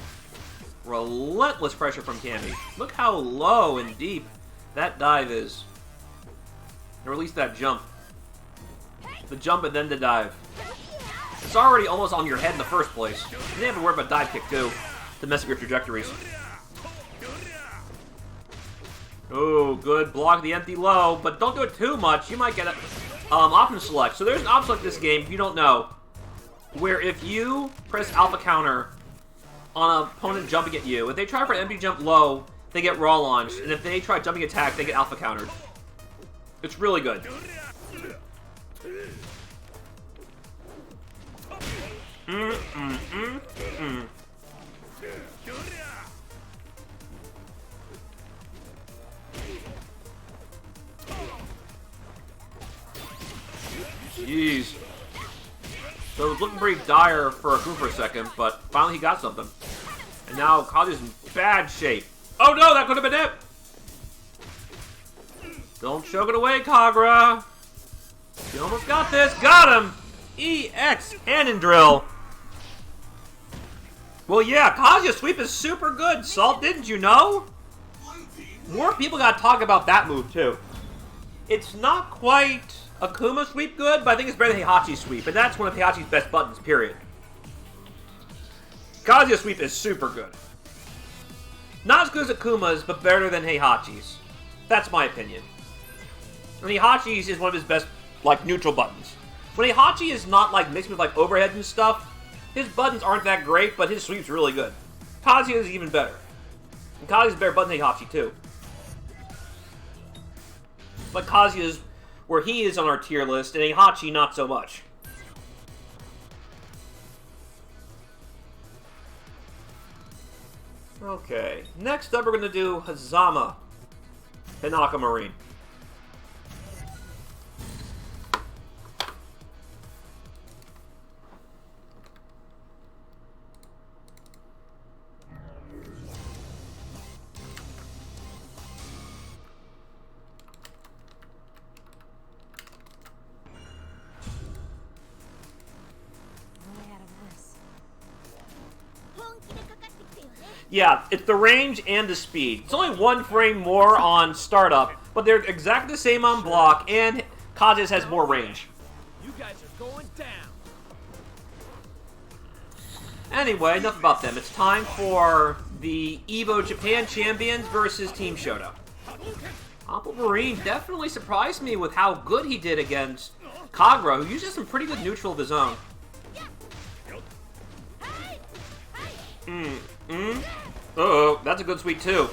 Relentless pressure from Kami. Look how low and deep that dive is. Or at least that jump. The jump and then the dive. It's already almost on your head in the first place. You didn't have to worry about dive kick too. to mess up your trajectories. Oh, good. Block the empty low, but don't do it too much. You might get an option select. So there's an option select in this game, if you don't know, where if you press alpha counter on an opponent jumping at you, if they try for an empty jump low, they get raw launched, and if they try jumping attack, they get alpha countered. It's really good. Jeez. So it was looking pretty dire for Akuma for a second, but finally he got something. And now Kazuya's in bad shape. Oh no, that could have been it! Don't choke it away, Kagura! You almost got this. Got him! EX cannon drill. Well, yeah, Kazuya's sweep is super good. Salt, didn't you know? More people gotta talk about that move, too. It's not quite Akuma sweep good, but I think it's better than Heihachi's sweep, and that's one of Heihachi's best buttons, period. Kazuya's sweep is super good. Not as good as Akuma's, but better than Heihachi's. That's my opinion. And Heihachi's is one of his best, like, neutral buttons. When Heihachi is not, like, mixed with, like, overhead and stuff, his buttons aren't that great, but his sweep's really good. Kazuya's even better. And Kazuya's a better button than Heihachi, too. But Kazuya's where he is on our tier list, and Heihachi not so much. Okay, next up we're going to do Hazama Hinaka Marine. Yeah, it's the range and the speed. It's only 1 frame more on startup, but they're exactly the same on block, and Kazuya's has more range. You guys are going down. Anyway, enough about them. It's time for the Evo Japan Champions versus Team Shoto. Apple Marine definitely surprised me with how good he did against Kagura, who usually has some pretty good neutral of his own. Uh-oh, that's a good sweep too.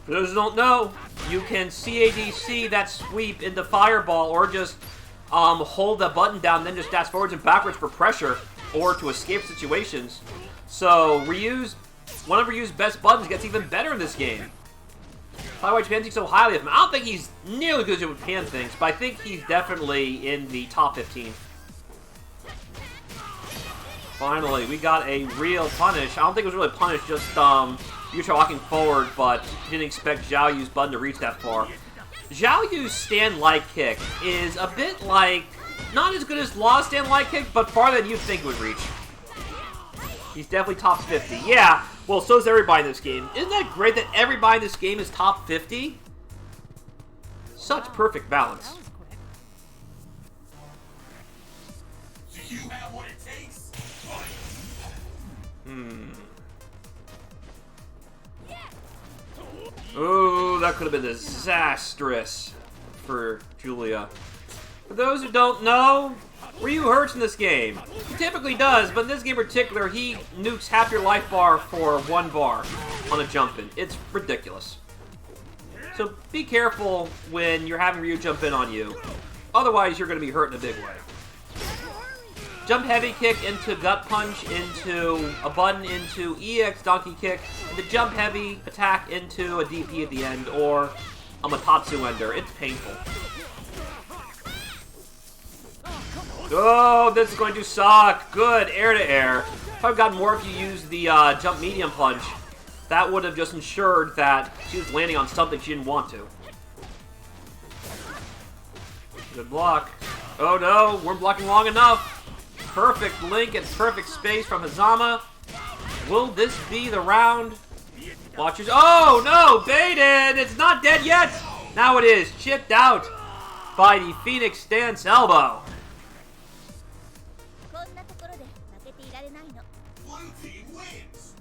For those who don't know, you can CADC that sweep into Fireball, or just hold the button down, then just dash forwards and backwards for pressure, or to escape situations. So, one of Ryu's best buttons gets even better in this game. Probably why Japan thinks so highly of him. I don't think he's nearly as good as Japan thinks, but I think he's definitely in the top 15. Finally, we got a real punish. I don't think it was really a punish, just Yuta walking forward, but didn't expect Zhao Yu's button to reach that far. Zhao Yu's stand light kick is a bit like, not as good as Law's stand light kick, but farther than you'd think it would reach. He's definitely top 50. Yeah, well, so is everybody in this game. Isn't that great that everybody in this game is top 50? Such perfect balance. Do you have what it takes? Oh, that could have been disastrous for Julia. For those who don't know, Ryu hurts in this game. He typically does, but in this game in particular, he nukes half your life bar for 1 bar on a jump in. It's ridiculous. So be careful when you're having Ryu jump in on you. Otherwise, you're going to be hurt in a big way. Jump heavy kick into gut punch, into a button, into EX donkey kick, and the jump heavy attack into a DP at the end, or a Matatsu ender. It's painful. Oh, this is going to suck. Good, air to air. Probably gotten more if you used the jump medium punch. That would have just ensured that she was landing on something she didn't want to. Good block. Oh no, we're blocking long enough. Perfect link and perfect space from Hazama. Will this be the round? Watchers. Oh no, baited! It's not dead yet! Now it is, chipped out by the Phoenix Stance Elbow. Blue team wins.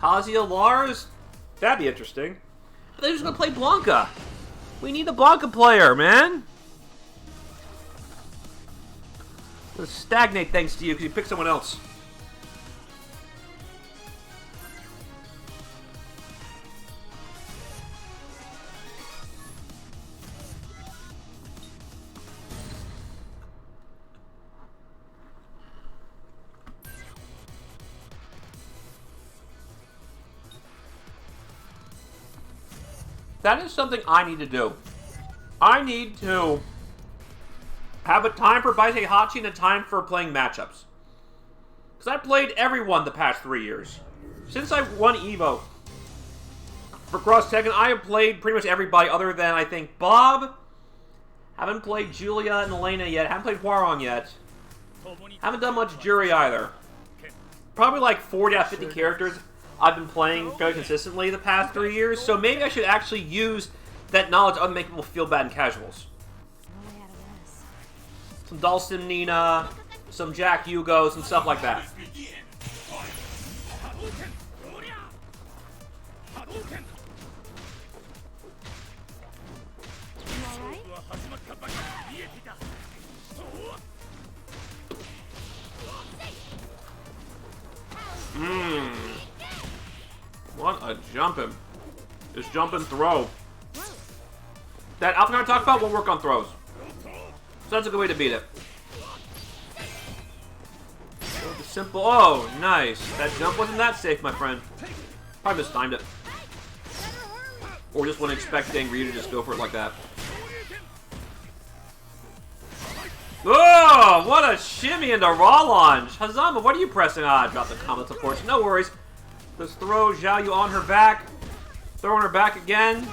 Kazuya Lars? That'd be interesting. But they're just gonna play Blanca. We need a Blanca player, man. It'll stagnate thanks to you because you picked someone else. That is something I need to do. I need to have a time for Baisei Hachi and a time for playing matchups. Because I played everyone the past 3 years. Since I won EVO for Cross Tekken, I have played pretty much everybody other than, I think, Bob. Haven't played Julia and Elena yet. Haven't played Hwarong yet. Haven't done much Jury either. Probably like 40 out of 50 characters I've been playing fairly consistently the past 3 years, so maybe I should actually use that knowledge to make people feel bad in casuals. Some Dalston Nina, some Jack Hugo, some stuff like that. What a jumping. Just jump and throw. That outfit I talked about will work on throws. So that's a good way to beat it. Simple. Oh, nice. That jump wasn't that safe, my friend. Probably mistimed it. Or just wasn't expecting Ryu to just go for it like that. Oh, what a shimmy into raw launch. Hazama, what are you pressing? Ah, drop the comments, of course. No worries. Let's throw Xiaoyu on her back. Throw on her back again.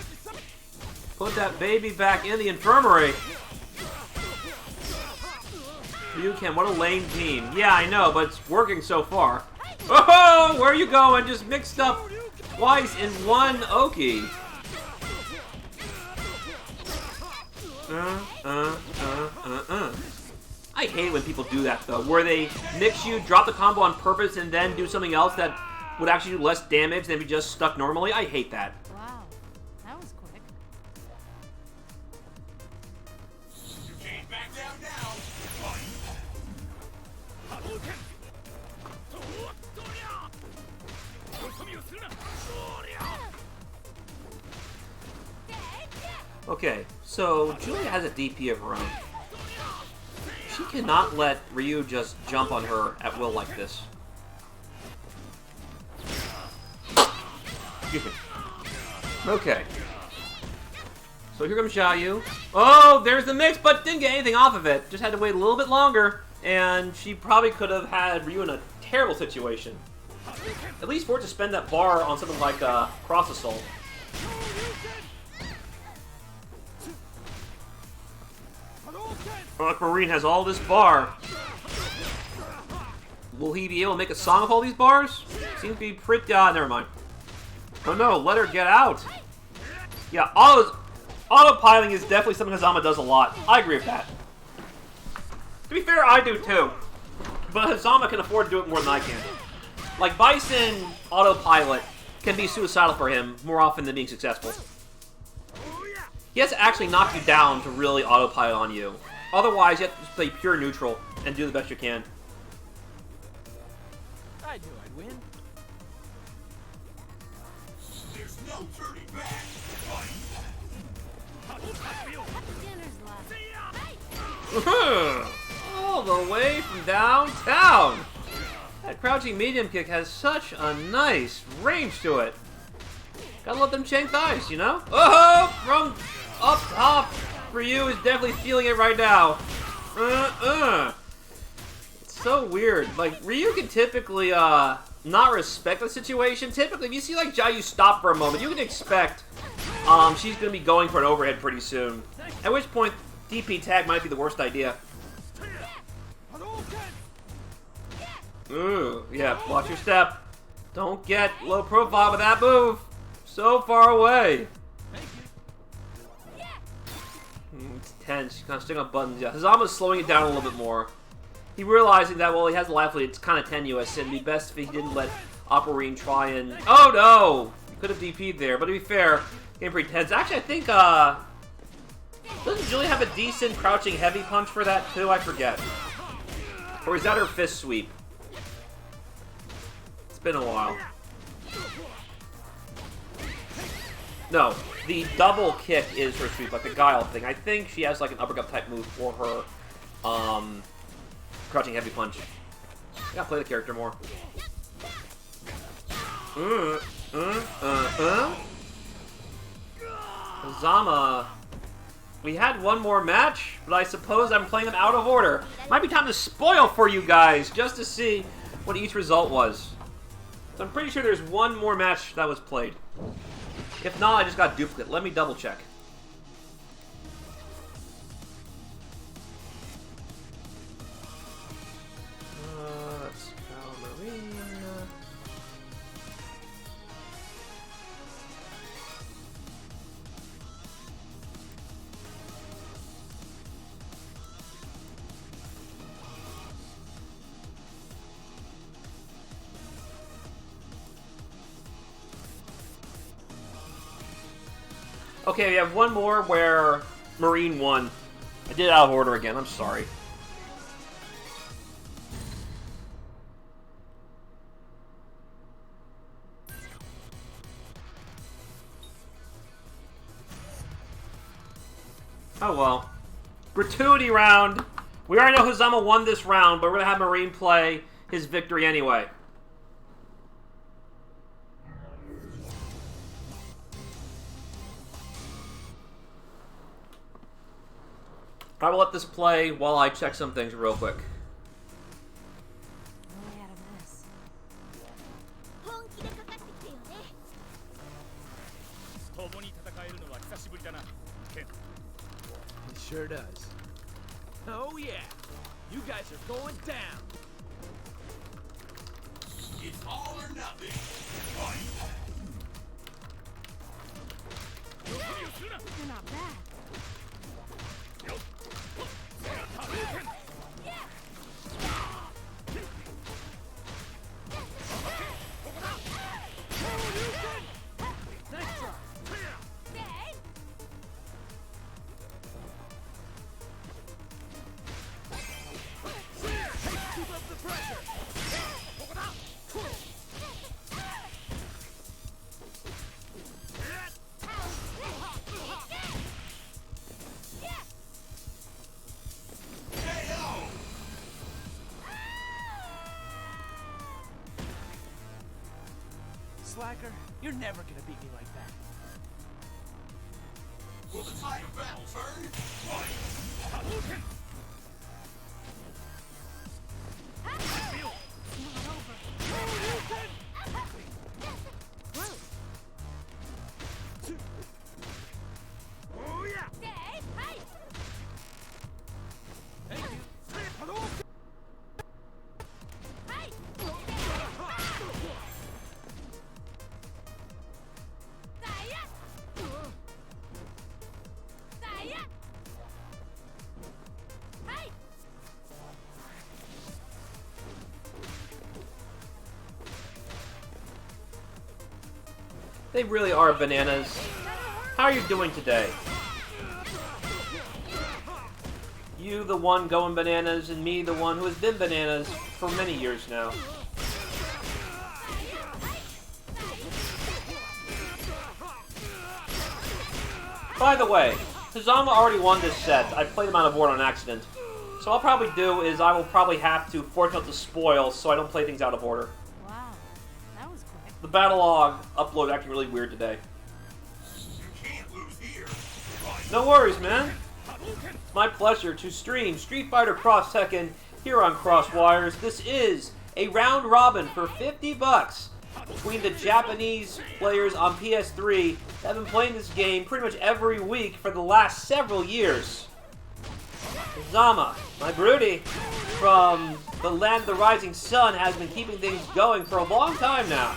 Put that baby back in the infirmary. Ryuken, what a lame team. Yeah, I know, but it's working so far. Oh, where are you going? Just mixed up twice in one Oki. I hate when people do that, though, where they mix you, drop the combo on purpose, and then do something else that would actually do less damage than if you just stuck normally. I hate that. Wow, that was quick. You can't back down now. Okay, so Julia has a DP of her own. She cannot let Ryu just jump on her at will like this. Excuse me. Okay. So here comes Xiaoyu. Oh, there's the mix, but didn't get anything off of it. Just had to wait a little bit longer, and she probably could have had Ryu in a terrible situation. At least for it to spend that bar on something like Cross Assault. Marine has all this bar. Will he be able to make a song of all these bars? Seems to be pretty... never mind. Oh no, let her get out. Yeah, autopiloting is definitely something Hazama does a lot. I agree with that. To be fair, I do too. But Hazama can afford to do it more than I can. Like, Bison autopilot can be suicidal for him more often than being successful. He has to actually knock you down to really autopilot on you. Otherwise, you have to just play pure neutral and do the best you can. I knew I'd win. There's no turning back. Dinner's left. All the way from downtown. That crouching medium kick has such a nice range to it. Gotta let them change thighs, you know? Oh, from up top. Ryu is definitely feeling it right now. It's so weird. Like, Ryu can typically not respect the situation. Typically, if you see like Xiaoyu stop for a moment, you can expect she's gonna be going for an overhead pretty soon. At which point, DP tag might be the worst idea. Ooh, yeah, watch your step. Don't get low profile with that move. So far away. It's tense. She's kind of sticking on buttons. Yeah, Hazama's slowing it down a little bit more. He realizing that, well, he has a life lead, it's kind of tenuous, and it'd be best if he didn't let Aquamarine try and... Oh, no! You could have DP'd there, but to be fair, game pretty tense. Actually, I think, doesn't Julie have a decent crouching heavy punch for that, too? I forget. Or is that her fist sweep? It's been a while. No, the double kick is her sweep, like the Guile thing. I think she has like an uppercut type move for her crouching heavy punch. I gotta play the character more. Zama. We had one more match, but I suppose I'm playing them out of order. Might be time to spoil for you guys, just to see what each result was. So I'm pretty sure there's one more match that was played. If not, I just got duplicate. Let me double check. Let's go Marine. Okay, we have one more where Marine won. I did it out of order again, I'm sorry. Oh well. Gratuity round. We already know Hazama won this round, but we're going to have Marine play his victory anyway. I will let this play while I check some things real quick. It sure does. Oh yeah, you guys are going down. It's all or nothing. Fight. You're not bad. Slacker, you're never gonna beat me like that. Will the tide of battle turn? Fight. They really are bananas. How are you doing today? You the one going bananas, and me the one who has been bananas for many years now. By the way, Hazama already won this set. I played him out of order on accident. So what I'll probably do is I will probably have to force out the spoil so I don't play things out of order. Wow, that was quick. The battle log upload acting really weird today. You can't lose here. No worries, man. It's my pleasure to stream Street Fighter Cross Tekken here on Crosswires. This is a round robin for 50 bucks between the Japanese players on PS3 that have been playing this game pretty much every week for the last several years. Zama, my broody, from the land of the rising sun, has been keeping things going for a long time now.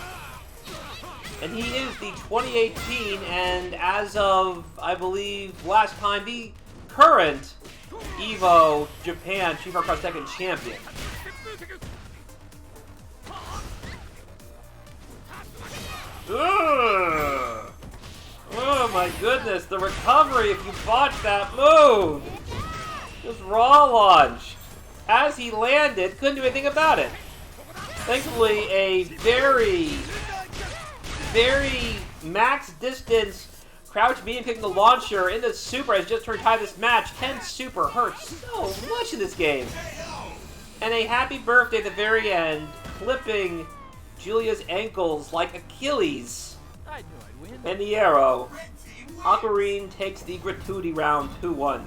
And he is the 2018, and as of, I believe, last time, the current EVO Japan Street Fighter Cross Tekken champion. Ugh. Oh my goodness, the recovery if you botch that move! Just raw launch. As he landed, couldn't do anything about it. Thankfully, a very max distance crouch medium kick in the launcher in the super has just turned tie this match. Ken super hurts so much in this game. And a happy birthday at the very end, clipping Julia's ankles like Achilles. I knew I'd win. And the arrow. Aquarine takes the gratuity round 2-1.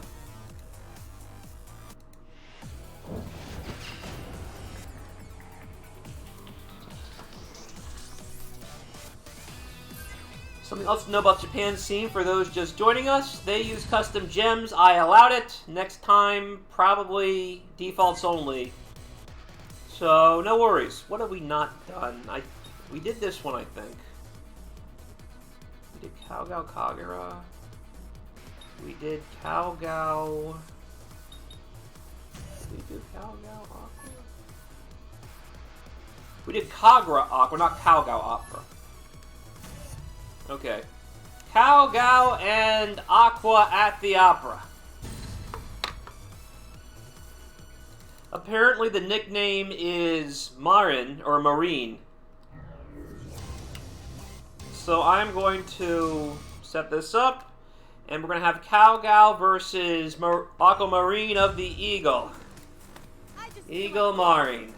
Something else to know about Japan's scene for those just joining us. They use custom gems. I allowed it. Next time, probably defaults only. So, no worries. What have we not done? We did this one, I think. We did Kaogao Kagura. We did Kaogao... Did we do Kaogao Aqua? We did Kagura Aqua, not Kaogao Aqua. Okay. Kaogao and Aqua at the Opera. Apparently the nickname is Marin, or Marine. So I'm going to set this up, and we're going to have Kaogao versus Aquamarine of the Eagle. Eagle Marine.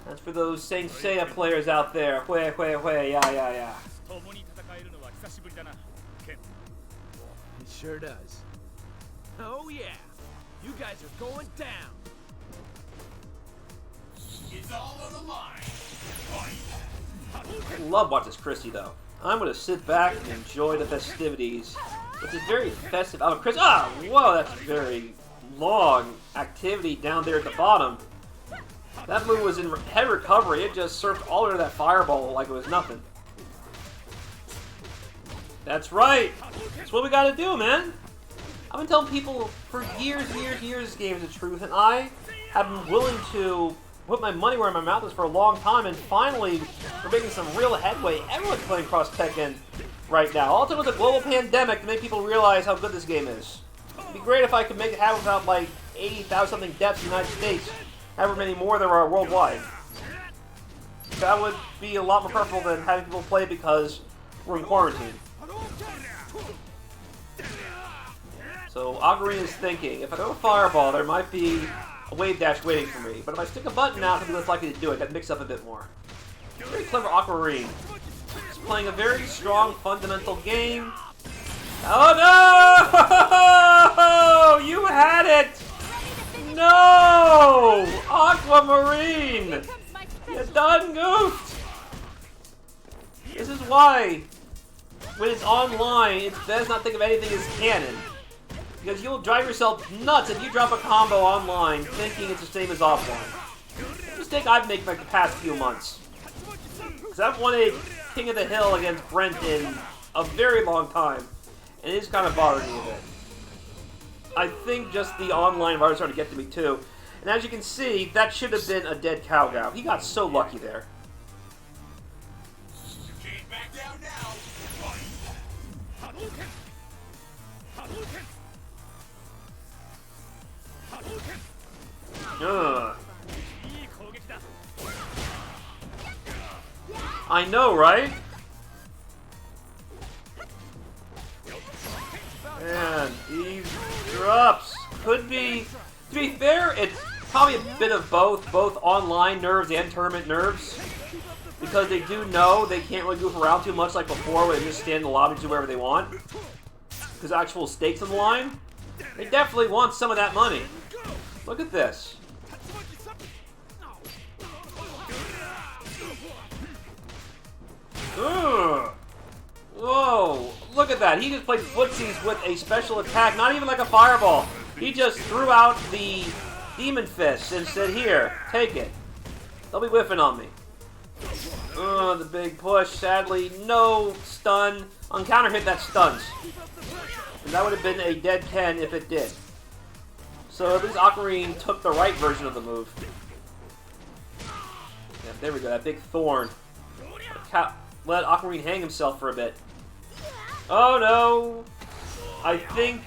That's for those Saint Seiya players out there. Hue, hue, hue, yeah. It sure does. Oh yeah, you guys are going down. It's all on the line. Fight. I love watching this Chrissy though. I'm going to sit back and enjoy the festivities. It's a very festive... Oh, Chris... Ah! Whoa, that's a very long activity down there at the bottom. That move was in head recovery. It just surfed all over that fireball like it was nothing. That's right. That's what we got to do, man. I've been telling people for years and years and years this game is the truth, and I have been willing to put my money where my mouth is for a long time, and finally we're making some real headway. Everyone's playing Cross Tekken right now. All it took was a global pandemic to make people realize how good this game is. It'd be great if I could make it happen without like 80,000 something deaths in the United States, however many more there are worldwide. That would be a lot more preferable than having people play because we're in quarantine. So Ocarina is thinking, if I go to Fireball, there might be a wave dash waiting for me. But if I stick a button out, I'll be less likely to do it. That mix up a bit more. Very clever Ocarina. He's playing a very strong, fundamental game. Oh no! You had it! No! Aquamarine! You done goofed! This is why, when it's online, it's best not think of anything as canon. Because you'll drive yourself nuts if you drop a combo online thinking it's the same as offline. It's a mistake I've made like the past few months. Because I've won a King of the Hill against Brent in a very long time. And it is kind of bothering me a bit. I think just the online virus started to get to me too. And as you can see, that should have been a dead Kaogao. He got so lucky there. You can't back down now. Fight. Ugh. I know, right? Man, these drops could be... To be fair, it's probably a bit of both online nerves and tournament nerves. Because they do know they can't really goof around too much like before where they just stand in the lobby and do whatever they want. Because actual stakes on the line. They definitely want some of that money. Look at this. Ugh. Whoa, look at that. He just played footsies with a special attack, not even like a fireball. He just threw out the Demon Fist and said, here, take it. They'll be whiffing on me. Ugh, the big push. Sadly, no stun. On counter hit, that stuns. And that would have been a dead Ken if it did. So at least Ocarina took the right version of the move. Yeah, there we go, that big thorn. let Aquamarine hang himself for a bit. Oh no! I think...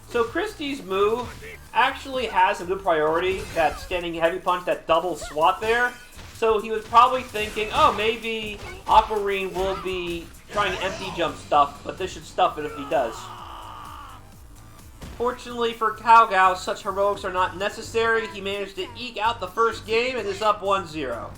So Christie's move actually has a good priority, that standing heavy punch, that double swat there. So he was probably thinking, oh, maybe Aquamarine will be trying empty jump stuff, but this should stuff it if he does. Fortunately for Cao, such heroics are not necessary. He managed to eke out the first game and is up 1-0.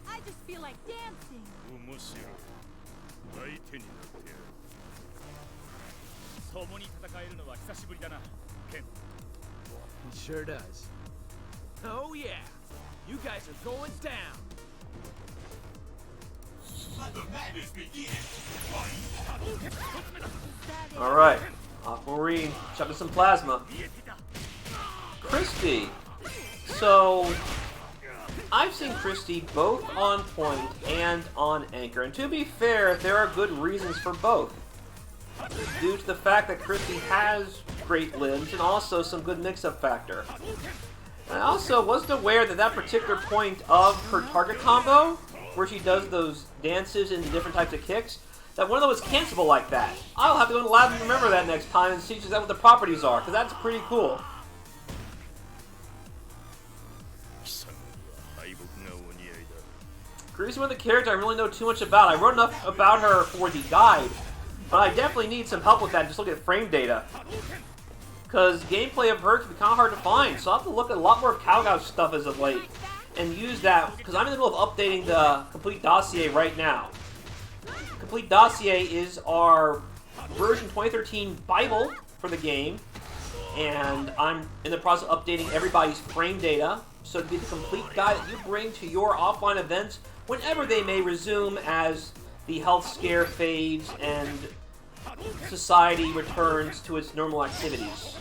I just feel like dancing. 面白い相手になってやる共に戦えるのは久しぶりだなケン He sure does. Oh yeah, you guys are going down. Let the madness begin. Fight. Alright, Aquamarine, chucking some plasma. Christie. So, I've seen Christie both on point and on anchor, and to be fair, there are good reasons for both. Due to the fact that Christie has great limbs and also some good mix-up factor. And I also wasn't aware that that particular point of her target combo, where she does those dances and different types of kicks, that one of those is cancelable like that. I'll have to go in the lab and remember that next time and see just what the properties are, because that's pretty cool. 貴様には敗北がお似合いだ Greasy's one of the characters I really know too much about. I wrote enough about her for the guide, but I definitely need some help with that, just look at frame data. Because gameplay of her can be kind of hard to find, so I'll have to look at a lot more of Cao stuff as of late, and use that, because I'm in the middle of updating the Complete Dossier right now. Complete Dossier is our version 2013 Bible for the game, and I'm in the process of updating everybody's frame data, so to be the complete guide that you bring to your offline events whenever they may resume as the health scare fades and society returns to its normal activities.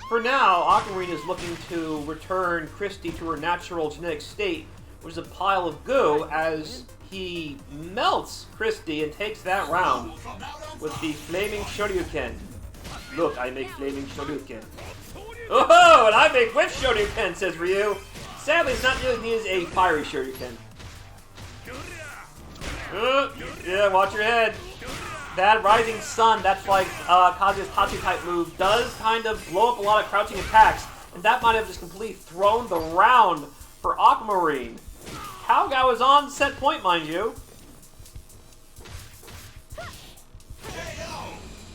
For now, Aquamarine is looking to return Christie to her natural genetic state, which is a pile of goo, as he melts Christie and takes that round with the Flaming Shoryuken. Look, I make Flaming Shoryuken. Oh, and I make with Shoryuken, says Ryu. Sadly, it's not nearly as a fiery Shoryuken. Yeah, watch your head. That Rising Sun, that's like Kazuya's Tatsu type move, does kind of blow up a lot of crouching attacks, and that might have just completely thrown the round for Aquamarine. Cao is on set point, mind you.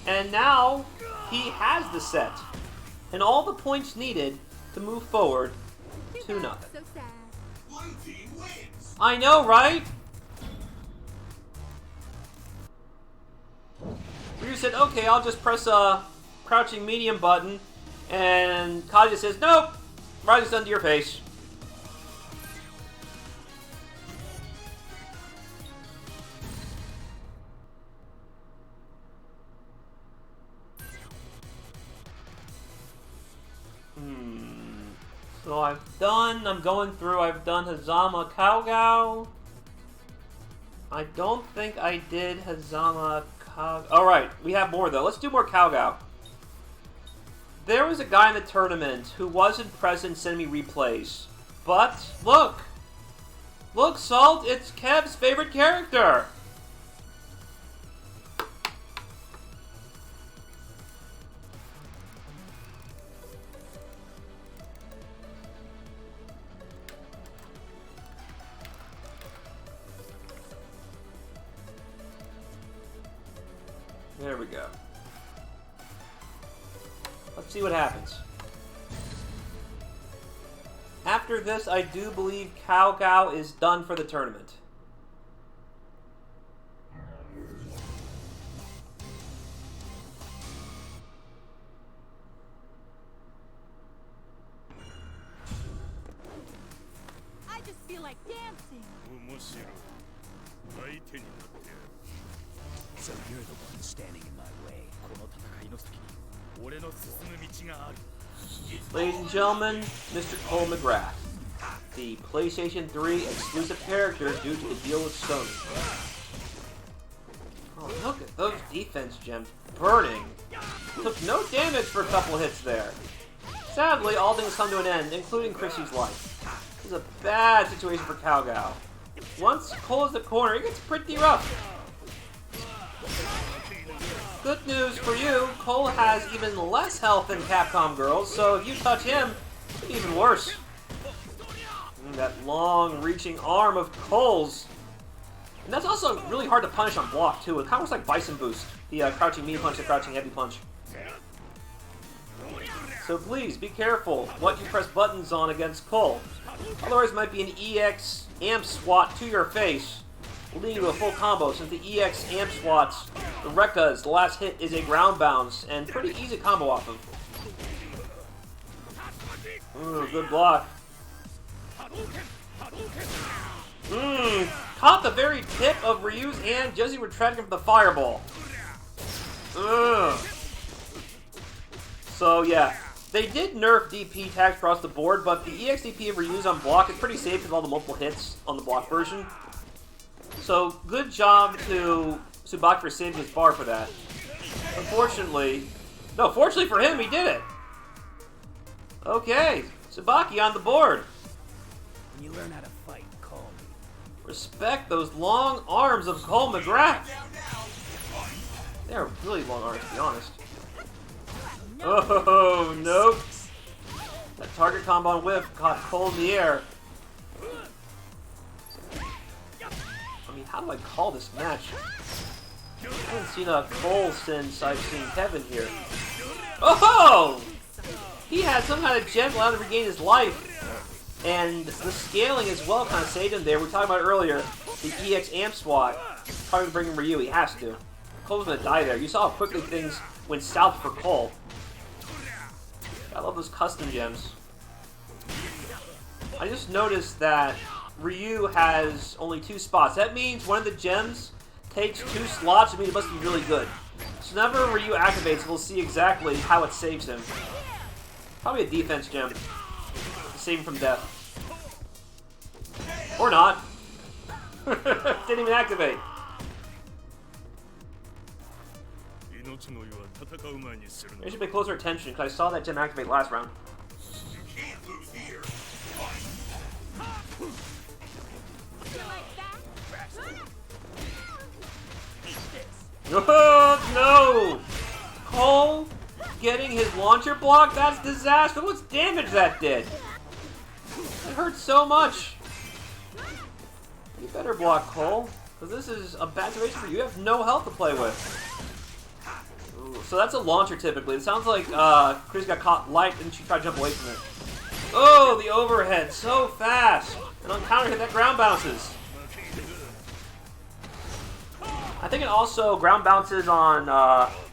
And now he has the set, and all the points needed to move forward to nothing. So sad. Blue team wins. I know, right? Ryu said, okay, I'll just press a crouching medium button, and Kazuya says, nope, Rising Sun to your face. So I'm going through, I've done Hazama Cao. I don't think I did Hazama Cao. Alright, we have more though. Let's do more Cao. There was a guy in the tournament who wasn't present in sending me replays. But, look! Look, Salt, it's Kev's favorite character! There we go. Let's see what happens. After this, I do believe Cao is done for the tournament. I just feel like dancing. 面白い相手になってやる So you're the one standing in my way. この戦いの先に俺の進む道がある Ladies and gentlemen, Mr. Cole McGrath, the PlayStation 3 exclusive character due to the deal with Sony. Oh, look at those defense gems burning. Took no damage for a couple hits there. Sadly, all things come to an end, including Chrissy's life. This is a bad situation for Cao. Once Cole is the corner, it gets pretty rough. Good news for you, Cole has even less health than Capcom Girls, so if you touch him, it's even worse. That long, reaching arm of Cole's. And that's also really hard to punish on block, too. It kind of looks like Bison Boost, the crouching meat punch, the crouching heavy punch. So please, be careful what you press buttons on against Cole. Otherwise, it might be an EX amp swat to your face, leading to a full combo. Since the EX amp swats, the Rekka's, the last hit is a ground bounce, and pretty easy combo off of. Ooh, good block. Caught the very tip of Ryu's hand just as he retracted from the fireball. Ugh. So yeah, they did nerf DP tags across the board, but the EXDP of Ryu's on block is pretty safe with all the multiple hits on the block version. So good job to Tsubaki for saving his bar for that. Unfortunately, no, fortunately for him, he did it. Okay, Tsubaki on the board. When you learn how to fight, call me. Respect those long arms of Cole McGrath. They're really long arms, to be honest. Oh, nope. That target combo on whiff caught Cole in the air. I mean, how do I call this match? I haven't seen a Cole since I've seen Kevin here. Oh! He had some kind of gem allowed to regain his life. And the scaling as well kind of saved him there. We were talking about earlier, the EX amp swat. Probably bring him Ryu, he has to. Cole's gonna die there. You saw how quickly things went south for Cole. I love those custom gems. I just noticed that Ryu has only 2 spots. That means one of the gems takes 2 slots. I mean, it must be really good. So whenever Ryu activates, we'll see exactly how it saves him. Probably a defense gem to save him from death. Or not. Didn't even activate. I should pay closer attention because I saw that gem activate last round. You can't lose here. Oh, no! Cole getting his launcher block? That's disaster. Look what damage that did. It hurt so much. You better block, Cole, because this is a bad situation for you. You have no health to play with. Ooh, so that's a launcher typically. It sounds like Chris got caught light and she tried to jump away from it. Oh, the overhead so fast. And on counter hit, that ground bounces. I think it also ground bounces on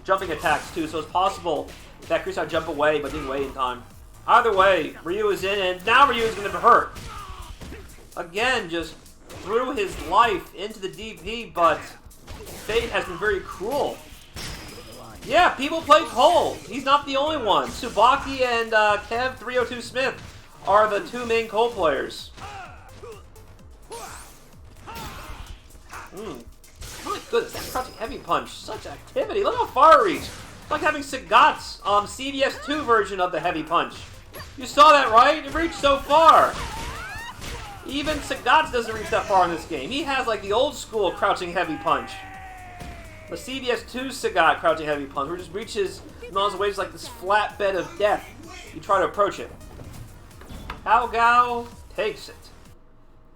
jumping attacks too, so it's possible that Chris got jump away but didn't wait in time. Either way, Ryu is in, and now Ryu is going to be hurt. Again, just threw his life into the DP, but fate has been very cruel. Yeah, people play Cole. He's not the only one. Tsubaki and Kev302 Smith are the 2 main Cole players. My goodness, that crouching heavy punch, such activity. Look how far it reached. It's like having Sagat's CVS2 version of the heavy punch. You saw that, right? It reached so far. Even Sagat's doesn't reach that far in this game. He has like the old school crouching heavy punch. The CVS2 Sagat crouching heavy punch, where it just reaches Miles waves like this flat bed of death. You try to approach it. Cao takes it.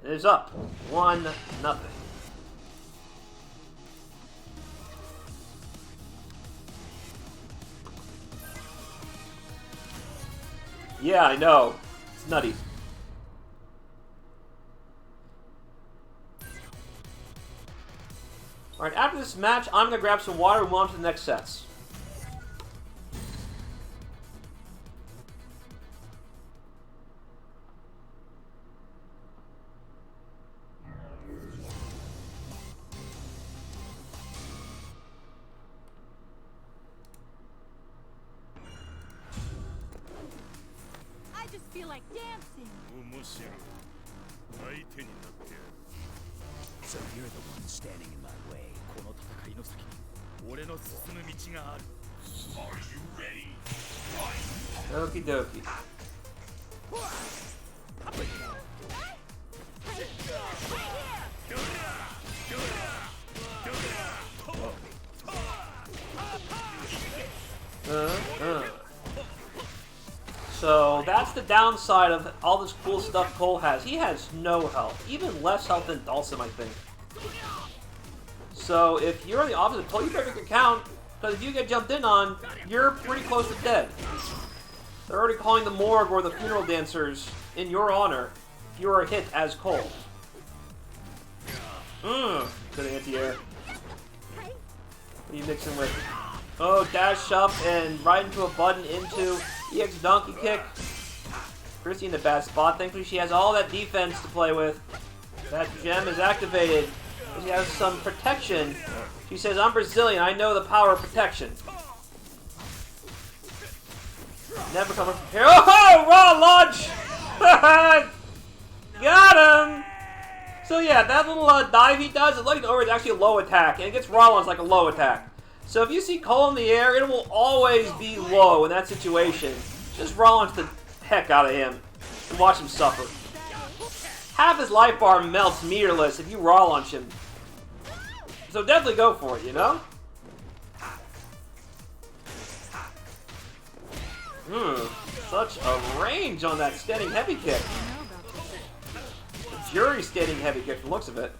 It is up 1-0. Yeah, I know. It's nutty. Alright, after this match, I'm gonna grab some water and move on to the next sets. I just feel like dancing. 面白い相手になってやる So you're the one standing in my way. この戦いの先に俺の進む道がある Are you ready? Okie dokie. So that's the downside of all this cool stuff Cole has. He has no health, even less health than Dhalsim, I think. So if you're on the opposite pole, you better make it count, because if you get jumped in on, you're pretty close to dead. They're already calling the morgue or the funeral dancers in your honor if you are hit as Cole. Good anti-air. What are you mixing with? Oh, dash up and right into a button into EX donkey kick. Christy in the bad spot. Thankfully, she has all that defense to play with. That gem is activated. She has some protection. She says, I'm Brazilian. I know the power of protection. Never come from here. Oh, raw launch! Got him! So yeah, that little dive he does, it looks over, it's actually a low attack, and it gets raw launch like a low attack. So if you see Cole in the air, it will always be low in that situation. Just raw launch the heck out of him and watch him suffer. Half his life bar melts meterless if you raw launch him. So definitely go for it, you know? Such a range on that standing heavy kick. Jury standing heavy kick from the looks of it.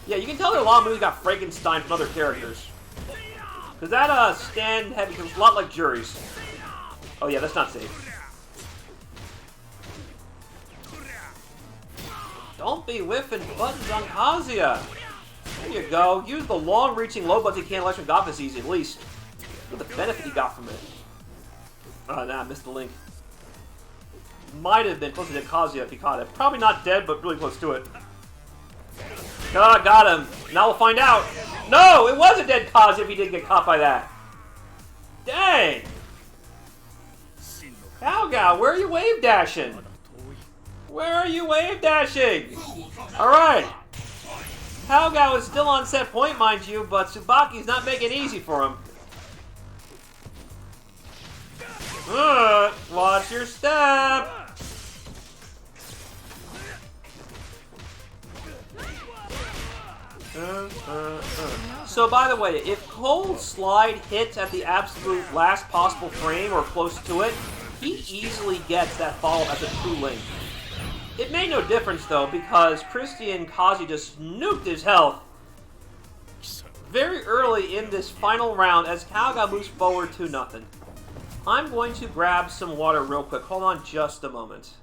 Yeah, you can tell that a lot of movies got Frankenstein from other characters. Because that stand heavy kick is a lot like Jury's. Oh yeah, that's not safe. Don't be whiffing buttons on Kazuya. There you go. Use the long-reaching low buttons you can't electric off this easy, at least. Look at the benefit he got from it. Nah, I missed the link. Might have been close to Kazuya if he caught it. Probably not dead, but really close to it. Got him. Now we'll find out. No, it was a dead Kazuya if he did get caught by that. Dang. Halga, where are you wave dashing? Where are you wave dashing? Alright. Halga is still on set point, mind you, but Tsubaki's not making it easy for him. Watch your step. So, by the way, if Cole's slide hits at the absolute last possible frame or close to it, he easily gets that follow-up as a true link. It made no difference, though, because Christian Kazi just nuked his health very early in this final round as Halga moves forward 2-0. I'm going to grab some water real quick. Hold on just a moment.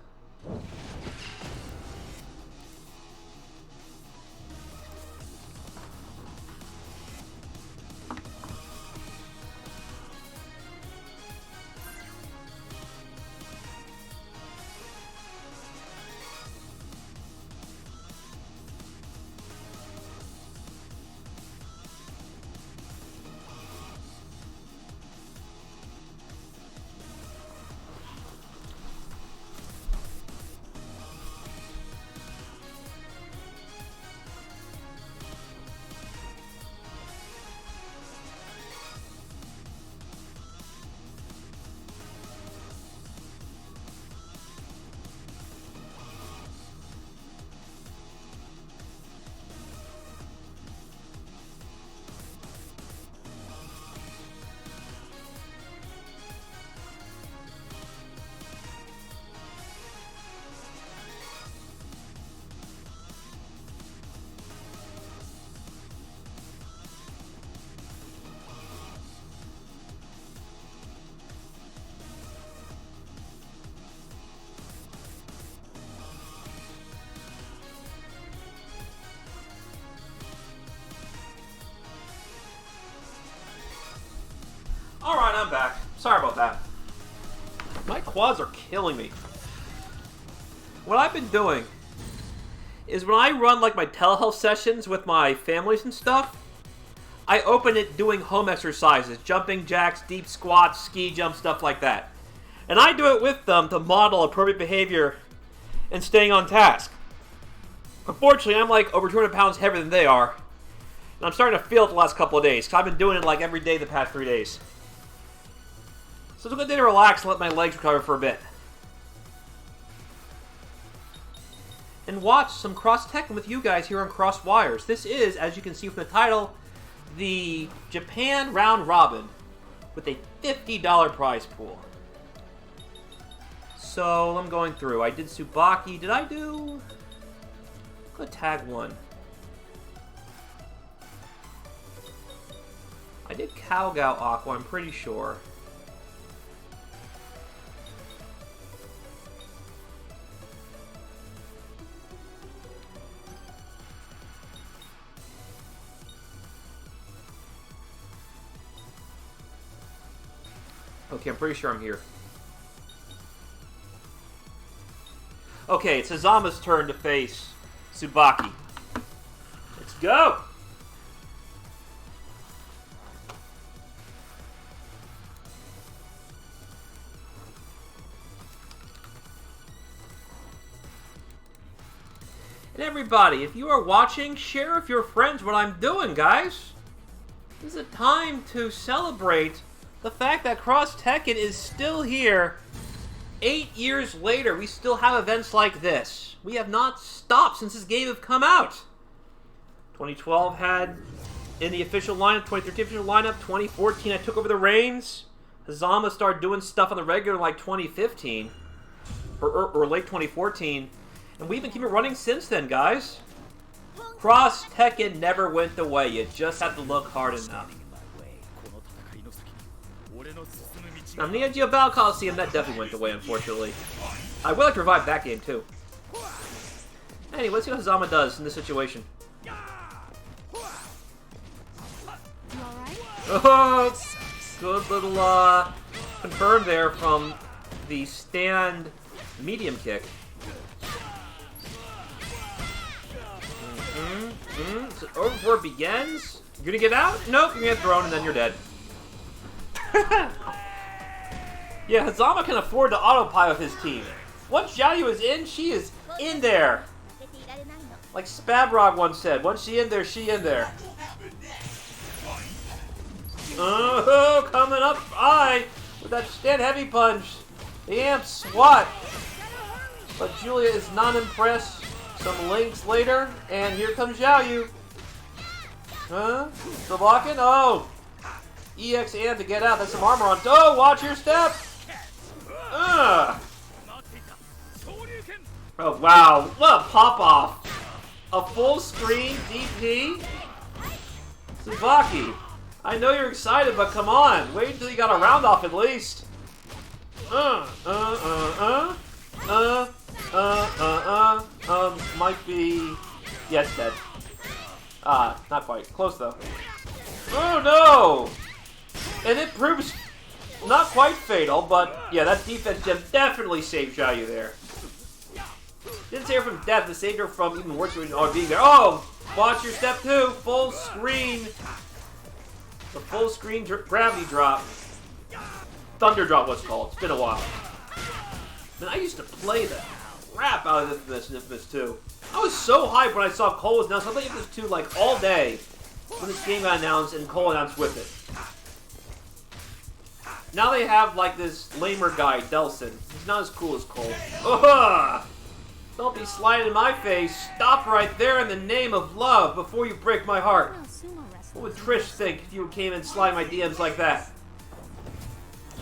I'm back. Sorry about that. My quads are killing me. What I've been doing is when I run like my telehealth sessions with my families and stuff, I open it doing home exercises, jumping jacks, deep squats, ski jump, stuff like that. And I do it with them to model appropriate behavior and staying on task. Unfortunately, I'm like over 200 pounds heavier than they are. And I'm starting to feel it the last couple of days, because I've been doing it like every day the past 3 days. So it's a good day to relax and let my legs recover for a bit. And watch some cross-Tekken with you guys here on Cross Wires. This is, as you can see from the title, the Japan Round Robin with a $50 prize pool. So I'm going through. I did Tsubaki. Did I do... Go tag 1. I did Calgao Aqua, I'm pretty sure. Okay, I'm pretty sure I'm here. Okay, it's Azama's turn to face Tsubaki. Let's go! And everybody, if you are watching, share with your friends what I'm doing, guys. This is a time to celebrate the fact that Cross Tekken is still here. 8 years later, we still have events like this. We have not stopped since this game has come out. 2012 had in the official lineup, 2013 official lineup, 2014 I took over the reins. Hazama started doing stuff on the regular in like 2015, or late 2014. And we've been keeping it running since then, guys. Cross Tekken never went away. You just have to look hard enough. Now, Neo Geo Battle Coliseum, that definitely went away, unfortunately. I would like to revive that game, too. Anyway, let's see what Hazama does in this situation. Oh, good little, confirm there from the stand medium kick. So over before it begins. You're gonna get out? Nope, you're gonna get thrown and then you're dead. Yeah, Hazama can afford to autopilot his team. Once Xiaoyu is in, she is in there. Like Spabrog once said, once she in there, she in there. Oh, coming up high with that stand heavy punch. The amp swat. But Julia is not impressed. Some links later, and here comes Xiaoyu. Huh? Still blocking? Oh! EX and to get out. That's some armor on. Oh, watch your step! Oh, wow. What a pop-off. A full screen DP? Tsubaki, I know you're excited, but come on. Wait until you got a round off at least. Might be... Yes, dead. Not quite. Close, though. Oh, no! And it proves not quite fatal, but yeah, that defense gem definitely saved Xiaoyu there. Didn't save her from death, it saved her from even worse than being there. Oh! Watch your step 2! Full screen! The full screen gravity drop. Thunder drop, what's called. It's been a while. Man, I used to play the crap out of Infamous 2. I was so hyped when I saw Cole was announced. I played Infamous 2 like all day when this game got announced and Cole announced with it. Now they have like this lamer guy, Delson. He's not as cool as Cole. Ugh! Don't be sliding in my face. Stop right there in the name of love before you break my heart. What would Trish think if you came and slide my DMs like that?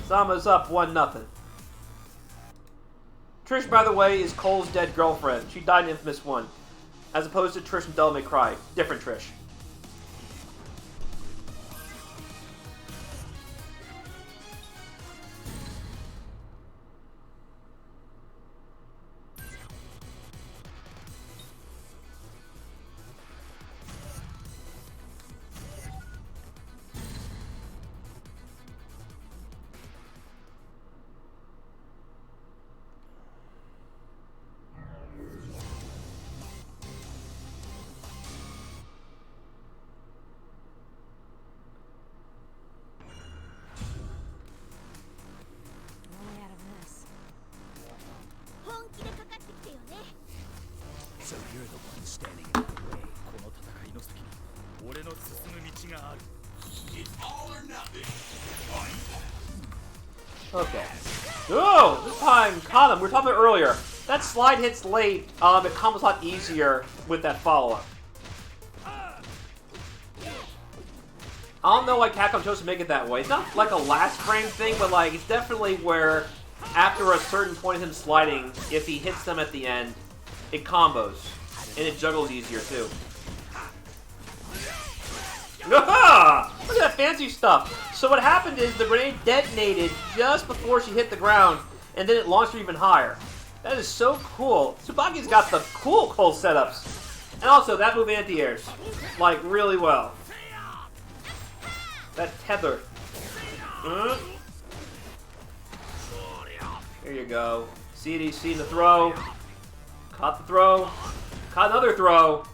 Zama's up 1-0. Trish, by the way, is Cole's dead girlfriend. She died in Infamous 1. As opposed to Trish and Devil May Cry. Different Trish. It's all or nothing. Okay. Oh, this time caught him. We were talking about earlier. That slide hits late. It comes a lot easier with that follow-up. I don't know why Capcom chose to make it that way. It's not like a last frame thing, but like it's definitely where after a certain point of him sliding, if he hits them at the end, it combos. And it juggles easier too. Aha! Look at that fancy stuff. So what happened is the grenade detonated just before she hit the ground, and then it launched her even higher. That is so cool. Tsubaki's got the cool setups. And also, that move anti-airs, like, really well. That tether. Here you go. CDC in the throw. Caught the throw. Caught another throw.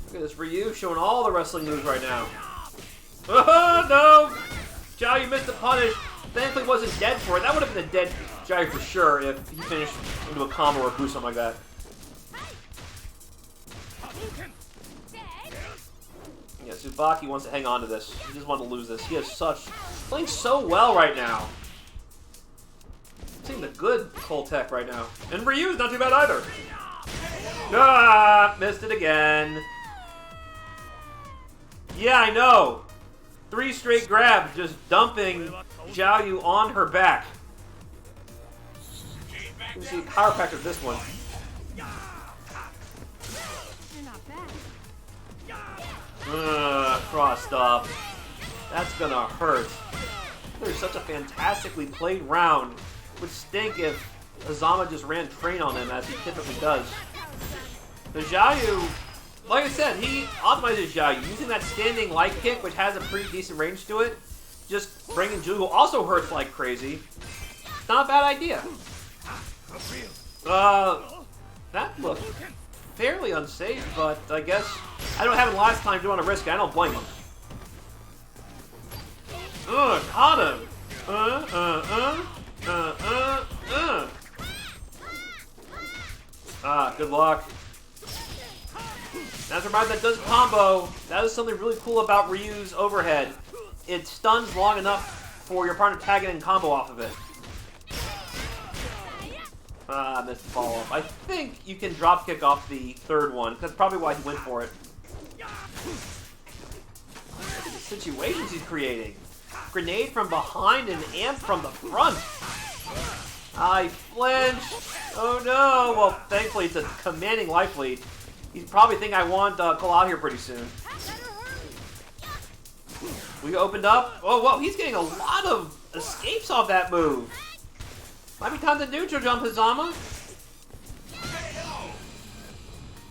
Look at this Ryu showing all the wrestling moves right now. Oh, no! Zhao, you missed the punish. Thankfully wasn't dead for it. That would have been a dead Zhao for sure if he finished into a combo or a boost, something like that. Yeah, Tsubaki wants to hang on to this. He doesn't want to lose this. He has playing so well right now. Seeing the good Cole Tech right now. And Ryu's not too bad either. Ah, missed it again. Yeah, I know. 3 straight grabs, just dumping Xiaoyu on her back. You can see chiropractor this one. Crossed up. That's gonna hurt. There's such a fantastically played round. Would stink if Azama just ran train on him as he typically does. The Xiaoyu, like I said, he optimizes Xiaoyu using that standing light kick, which has a pretty decent range to it. Just bringing Ju, who also hurts like crazy. It's not a bad idea. That looked fairly unsafe, but I guess I don't have it last time. Do want to risk it? I don't blame him. Caught him. Good luck. As a reminder, that does combo. That is something really cool about Ryu's overhead. It stuns long enough for your partner tagging and combo off of it. Missed the follow-up. I think you can drop kick off the third one. That's probably why he went for it. Look at the situations he's creating. Grenade from behind and amp from the front. I flinched. Oh no. Well, thankfully it's a commanding life lead. He's probably thinking I want Cole out here pretty soon. We opened up. Oh, whoa. He's getting a lot of escapes off that move. Might be time to neutral jump, Hazama.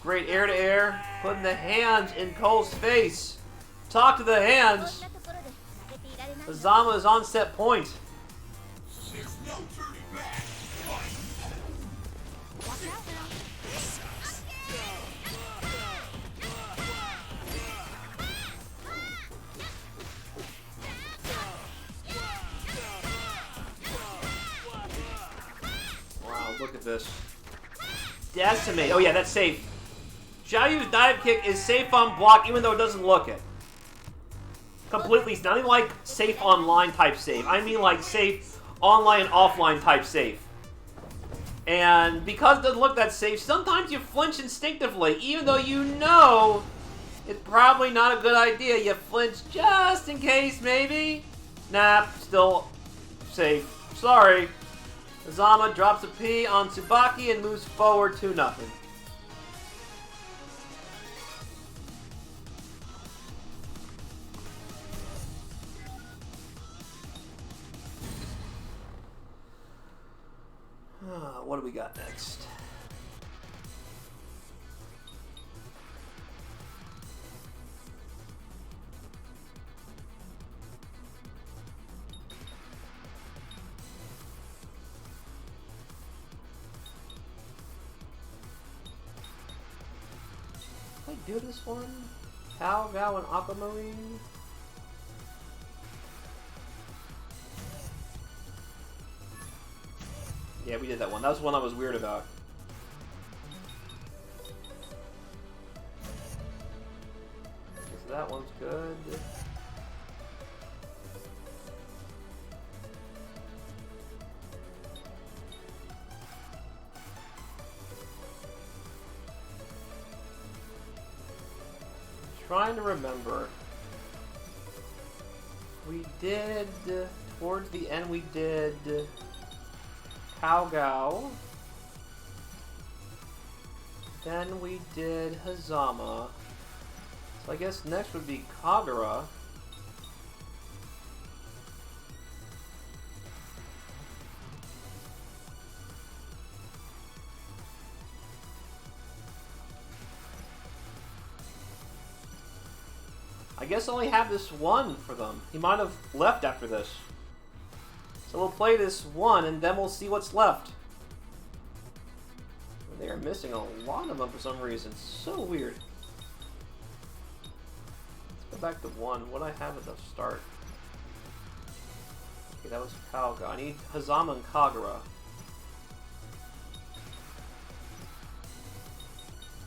Great air-to-air. Putting the hands in Cole's face. Talk to the hands. Hazama is on set point. There's no turning back. Wow, look at this. Decimate. Oh yeah, that's safe. Xiaoyu's dive kick is safe on block, even though it doesn't look it. Completely. It's not even like safe online type safe. I mean like safe online and offline type safe. And because it doesn't look that safe, sometimes you flinch instinctively, even though you know it's probably not a good idea. You flinch just in case, maybe. Nah, still safe. Sorry. Azama drops a P on Tsubaki and moves forward 2-0. What do we got next? Did I do this one? Tao, Gao, and Aquamarine? Yeah, we did that one. That was one I was weird about. that one's good. Trying to remember. We did, towards the end, we did Kaogao. Then we did Hazama. So I guess next would be Kagura. I guess I only have this one for them. He might have left after this. So we'll play this one and then we'll see what's left. They are missing a lot of them for some reason. So weird. Let's go back to one. What I have at the start. Okay, that was Kaoga. I need Hazama and Kagura.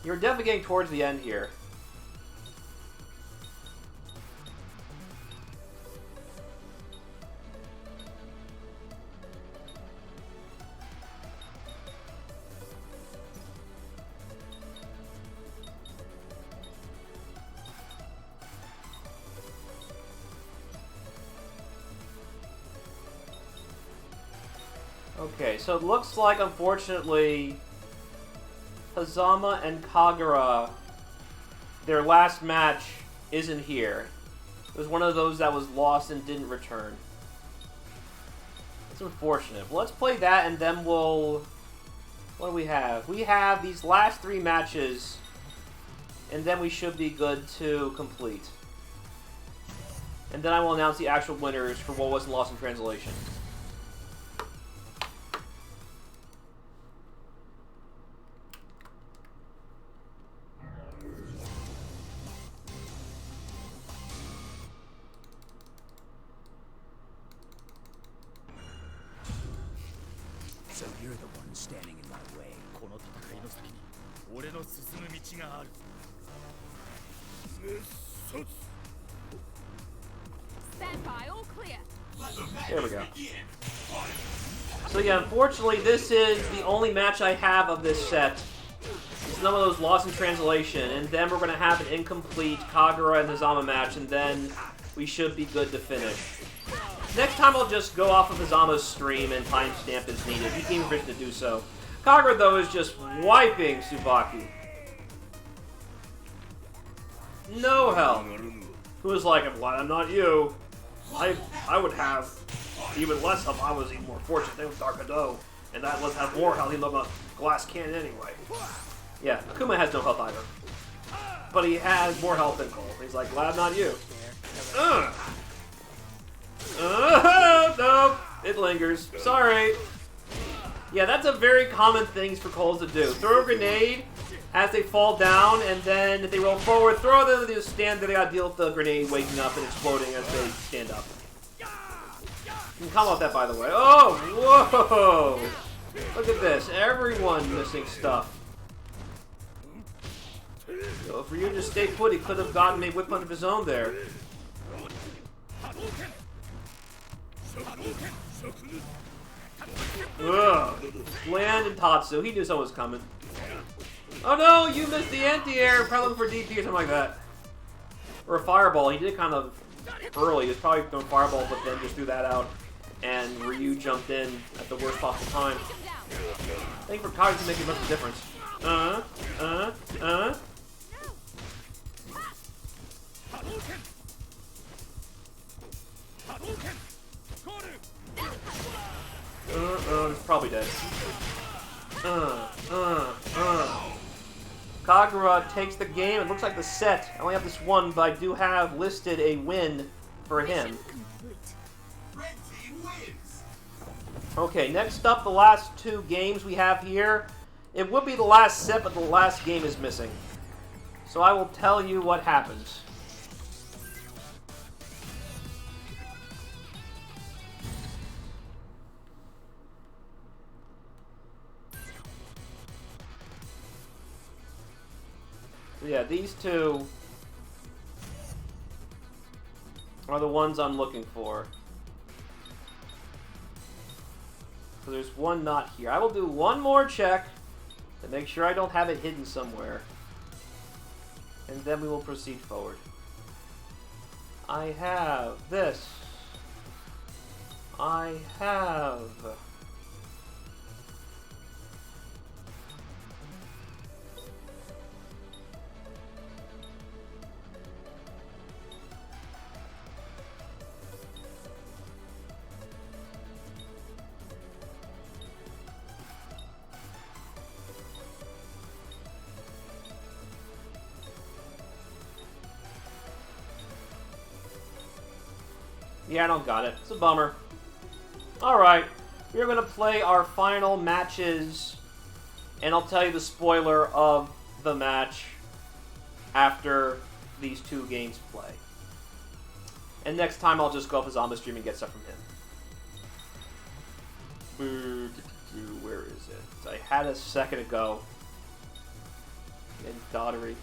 You're definitely getting towards the end here. Okay, so it looks like, unfortunately, Hazama and Kagura, their last match isn't here. It was one of those that was lost and didn't return. It's unfortunate. Well, let's play that and then we'll... What do we have? We have these last 3 matches, and then we should be good to complete. And then I will announce the actual winners for what wasn't lost in translation. So you're the one standing in my way. この戦いの先に俺の進む道がある。熱殺 Stand by, all clear. There we go. So yeah, unfortunately, this is the only match I have of this set. It's none of those lost in translation, and then we're going to have an incomplete Kagura and Hazama match, and then we should be good to finish. Next time I'll just go off of Hazama's stream and timestamp as needed. He gave me permission to do so. Kagura, though, is just wiping Tsubaki. No help. Who was like, I'm glad I'm not you. I would have even less help. I was even more fortunate than with Darkado. And that let's have more health. He loved a glass cannon anyway. Yeah, Akuma has no health either. But he has more health than Cole. He's like, glad I'm not you. No, it lingers. Sorry. Yeah, that's a very common thing for Coles to do. Throw a grenade as they fall down, and then if they roll forward, throw them, they just stand there, they gotta deal with the grenade waking up and exploding as they stand up. You can comment on that, by the way. Oh, whoa! Look at this. Everyone missing stuff. So for you to stay put, he could have gotten a whip of his own there. Ugh. Land and Tatsu. He knew someone was coming. Oh no, you missed the anti-air! Probably for DP or something like that. Or a fireball. He did it kind of early. He was probably throwing fireball, but then just threw that out. And Ryu jumped in at the worst possible time. I think for Kage to make much of a difference. It's probably dead. Kagura takes the game. It looks like the set. I only have this one, but I do have listed a win for him. Red team wins. Okay, next up, the last 2 games we have here. It would be the last set, but the last game is missing. So I will tell you what happens. So yeah, these 2 are the ones I'm looking for. So there's one not here. I will do one more check to make sure I don't have it hidden somewhere. And then we will proceed forward. I have this. I have... Yeah, I don't got it. It's a bummer. Alright, we're going to play our final matches, and I'll tell you the spoiler of the match after these two games play. And next time I'll just go up his Zomba stream and get stuff from him. Where is it? I had a second ago. And Daughtery.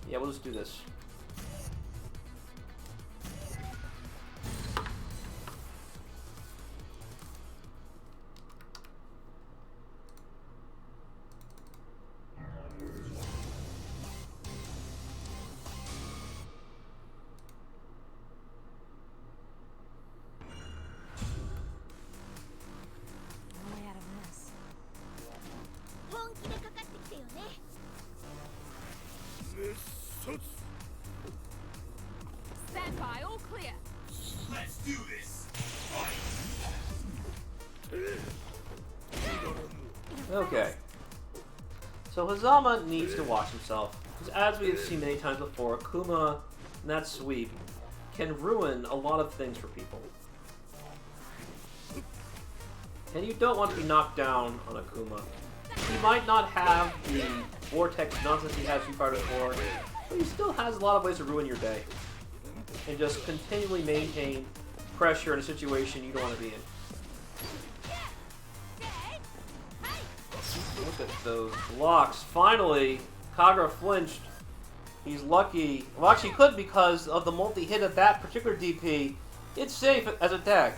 Yeah, we'll just do this. Stand by, all clear. Let's do this. Okay. So Hazama needs to watch himself, because as we have seen many times before, Akuma and that sweep can ruin a lot of things for people. And you don't want to be knocked down on Akuma. He might not have the vortex nonsense he has from Fighter 4, but he still has a lot of ways to ruin your day. And just continually maintain pressure in a situation you don't want to be in. Look at those blocks. Finally, Kagura flinched. He's lucky. Well, actually, he could because of the multi-hit of that particular DP. It's safe as a tag.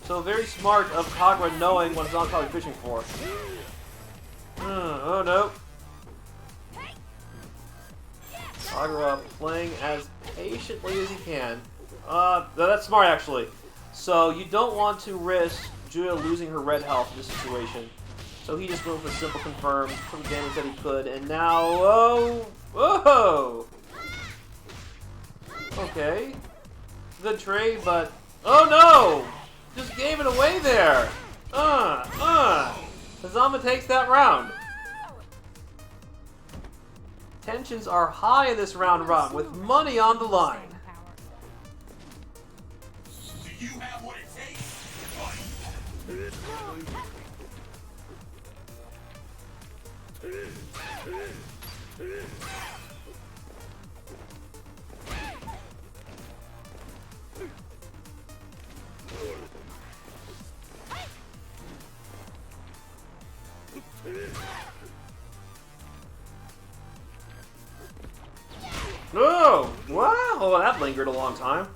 So very smart of Kagura knowing what Hazama's probably fishing for. Oh no. Kagura playing as patiently as he can. That's smart actually. So you don't want to risk Julia losing her red health in this situation. So he just went with a simple confirm, took the damage that he could, and now, whoa! Okay. Good trade, but, oh no! Just gave it away there! Hazama takes that round. Tensions are high in this round run, with money on the line. Do you have what it takes? Fight. Oh! Wow! Oh, that lingered a long time.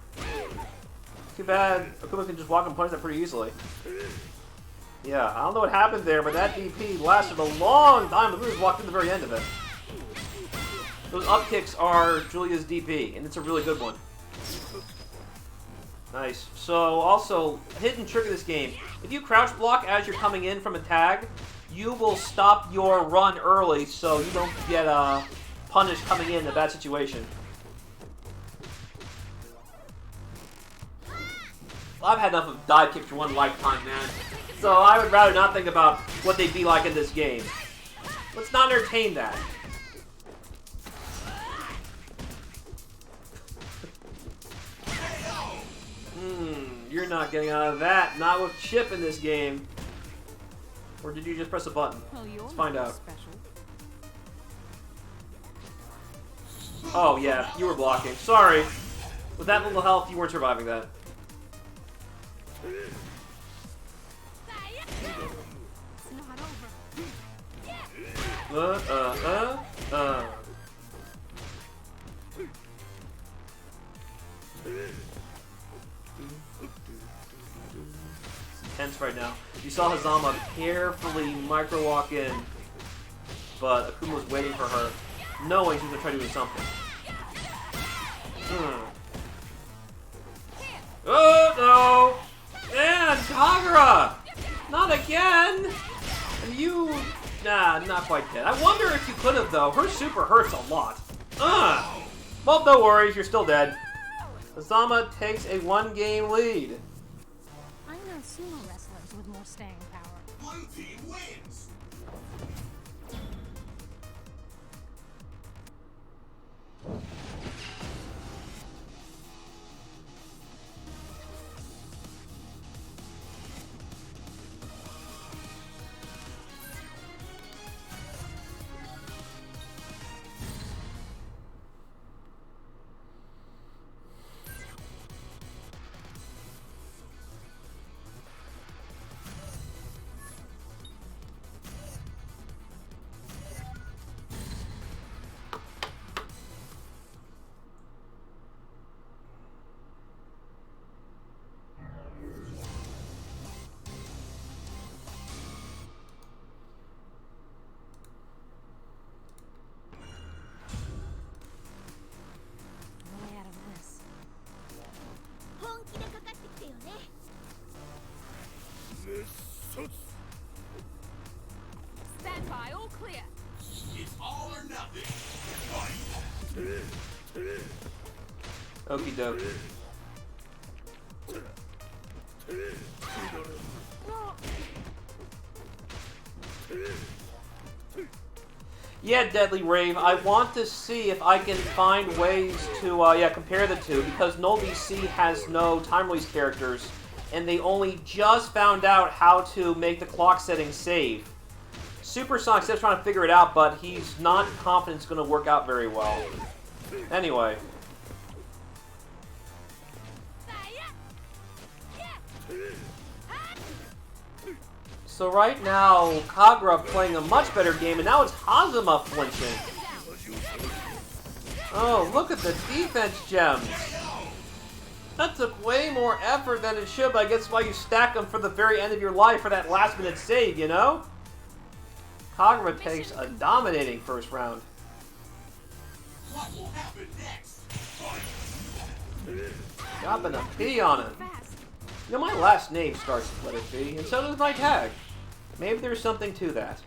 Too bad Akuma can just walk and punch that pretty easily. Yeah, I don't know what happened there, but that DP lasted a long time. Akuma just walked in the very end of it. Those up kicks are Julia's DP, and it's a really good one. Nice. So, also, a hidden trick of this game. If you crouch block as you're coming in from a tag, you will stop your run early so you don't get punished coming in a bad situation. Well, I've had enough of dive kicks for one lifetime, man. So I would rather not think about what they'd be like in this game. Let's not entertain that. You're not getting out of that. Not with Chip in this game. Or did you just press a button? Well, Let's find out. Special. Oh yeah, you were blocking. Sorry. With that little health, you weren't surviving that. It's not over. Tense right now. You saw Hazama carefully micro-walk in, but Akuma was waiting for her, knowing she was going to try doing something. Oh, no! And Kagura! Not again! And you... Nah, not quite dead. I wonder if you could have, though. Her super hurts a lot. Well, no worries. You're still dead. Hazama takes a 1-game lead. I know sumo wrestlers with more staying power. Blue team wins. Way out of this. Stand by, all clear. It's all or nothing. Fight. Okie doke. Yeah, Deadly Rave, I want to see if I can find ways to, compare the two, because Null VC has no time release characters, and they only just found out how to make the clock setting save. Supersonic's still trying to figure it out, but he's not confident it's going to work out very well. Anyway. So right now, Kagura playing a much better game, and now it's Hazama flinching. Oh, look at the defense gems. That took way more effort than it should, but I guess why you stack them for the very end of your life for that last-minute save, you know? Kagura takes a dominating first round. What will happen next? Fight. Dropping a P on it. You know, my last name starts with letter P, and so does my tag. Maybe there's something to that.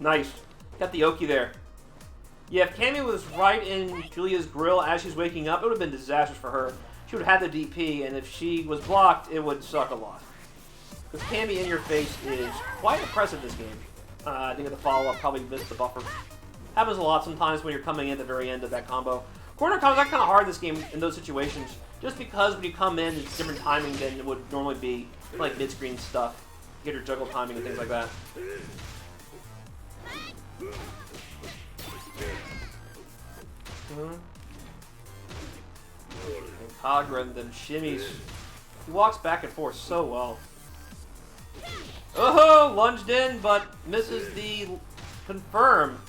Nice. Got the Oki there. Yeah, if Cammy was right in Julia's grill as she's waking up, it would have been disastrous for her. She would have had the DP, and if she was blocked, it would suck a lot. Because Cammy in your face is quite impressive this game. I think at the follow-up probably missed the buffer. Happens a lot sometimes when you're coming in at the very end of that combo. Corner combos are kind of hard this game in those situations, just because when you come in, it's different timing than it would normally be, like mid-screen stuff. Get your juggle timing and things like that. And Kagura then shimmies. He walks back and forth so well. Oh, lunged in, but misses the confirm.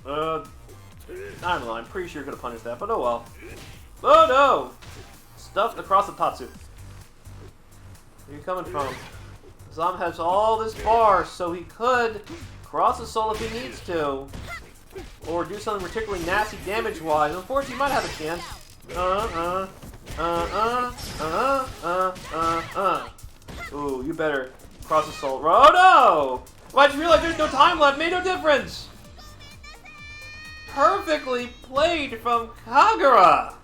I don't know, I'm pretty sure you're gonna punish that, but oh well. Oh no! Stuffed across the Tatsu. Where are you coming from? Zom has all this bar, so he could cross the soul if he needs to. Or do something particularly nasty damage-wise. Unfortunately, he might have a chance. Ooh, you better cross the soul. Oh no! Why'd you realize there's no time left? Made no difference! Perfectly played from Kagura!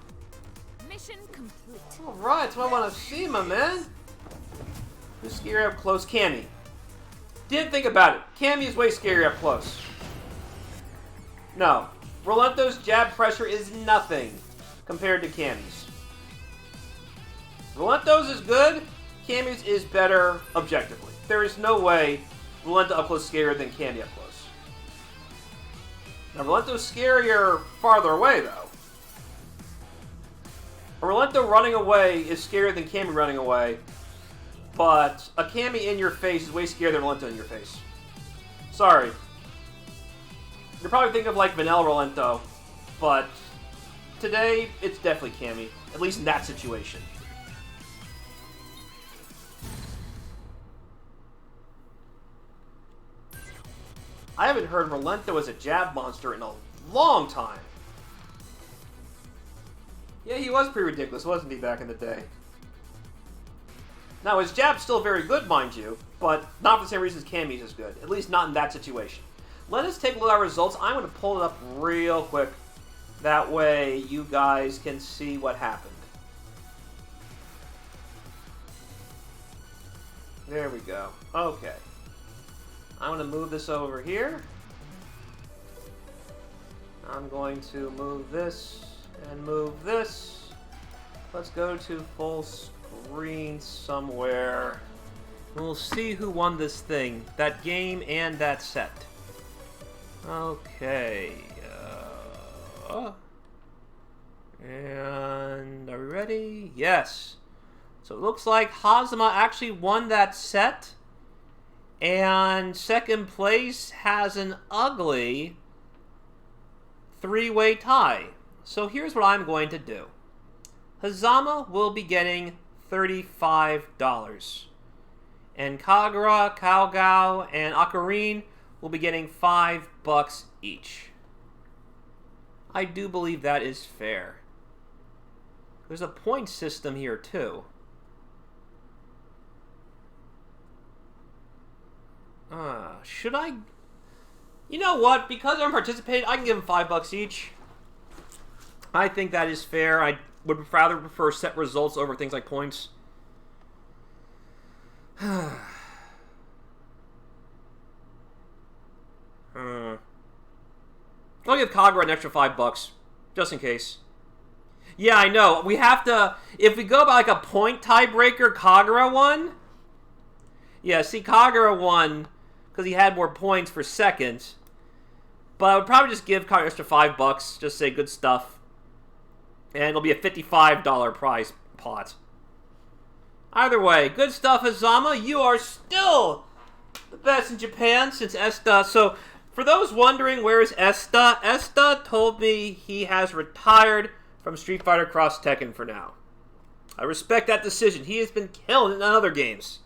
Mission complete. Alright, that's what I want to see, my man. Who's scary up close? Cammy. Didn't think about it. Cammy is way scarier up close. No. Relento's jab pressure is nothing compared to Cammy's. Relento's is good. Cammy's is better objectively. There is no way Relento up close is scarier than Cammy up close. Now, Relento's scarier farther away, though. Rolento running away is scarier than Cammy running away, but a Cammy in your face is way scarier than Rolento in your face. Sorry. You're probably thinking of like Vanilla Rolento, but today it's definitely Cammy, at least in that situation. I haven't heard Rolento as a jab monster in a long time. Yeah, he was pretty ridiculous, wasn't he, back in the day? Now, his jab's still very good, mind you, but not for the same reasons Cammy's is good. At least not in that situation. Let us take a look at our results. I'm going to pull it up real quick. That way, you guys can see what happened. There we go. Okay. I'm going to move this over here. I'm going to move this and move this. Let's go to full screen somewhere. We'll see who won this thing. That game and that set. Okay. And are we ready? Yes. So it looks like Hazama actually won that set. And second place has an ugly three-way tie. So here's what I'm going to do. Hazama will be getting $35. And Kagura, Kaogao, and Akarin will be getting $5 each. I do believe that is fair. There's a point system here too. Should I? You know what? Because I'm participating, I can give them $5 each. I think that is fair. I would rather prefer set results over things like points. I'll give Kagura an extra $5, just in case. Yeah, I know. We have to. If we go by like a point tiebreaker, Kagura won. Yeah, see, Kagura won because he had more points for second. But I would probably just give Kagura an extra $5. Just say good stuff. And it'll be a $55 prize pot. Either way, good stuff, Hazama. You are still the best in Japan since Esta. So, for those wondering, where is Esta? Esta told me he has retired from Street Fighter Cross Tekken for now. I respect that decision. He has been killing it in other games.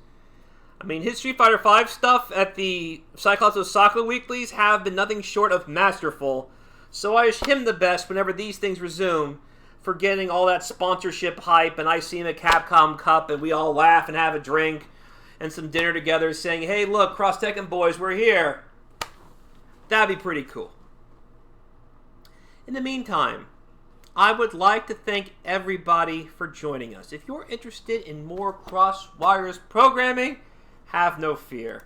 I mean, his Street Fighter V stuff at the Cyclops Osaka weeklies have been nothing short of masterful. So I wish him the best whenever these things resume, for getting all that sponsorship hype, and I see him at Capcom Cup, and we all laugh and have a drink and some dinner together saying, hey, look, Cross Tekken boys, we're here. That'd be pretty cool. In the meantime, I would like to thank everybody for joining us. If you're interested in more Cross Wires programming, have no fear.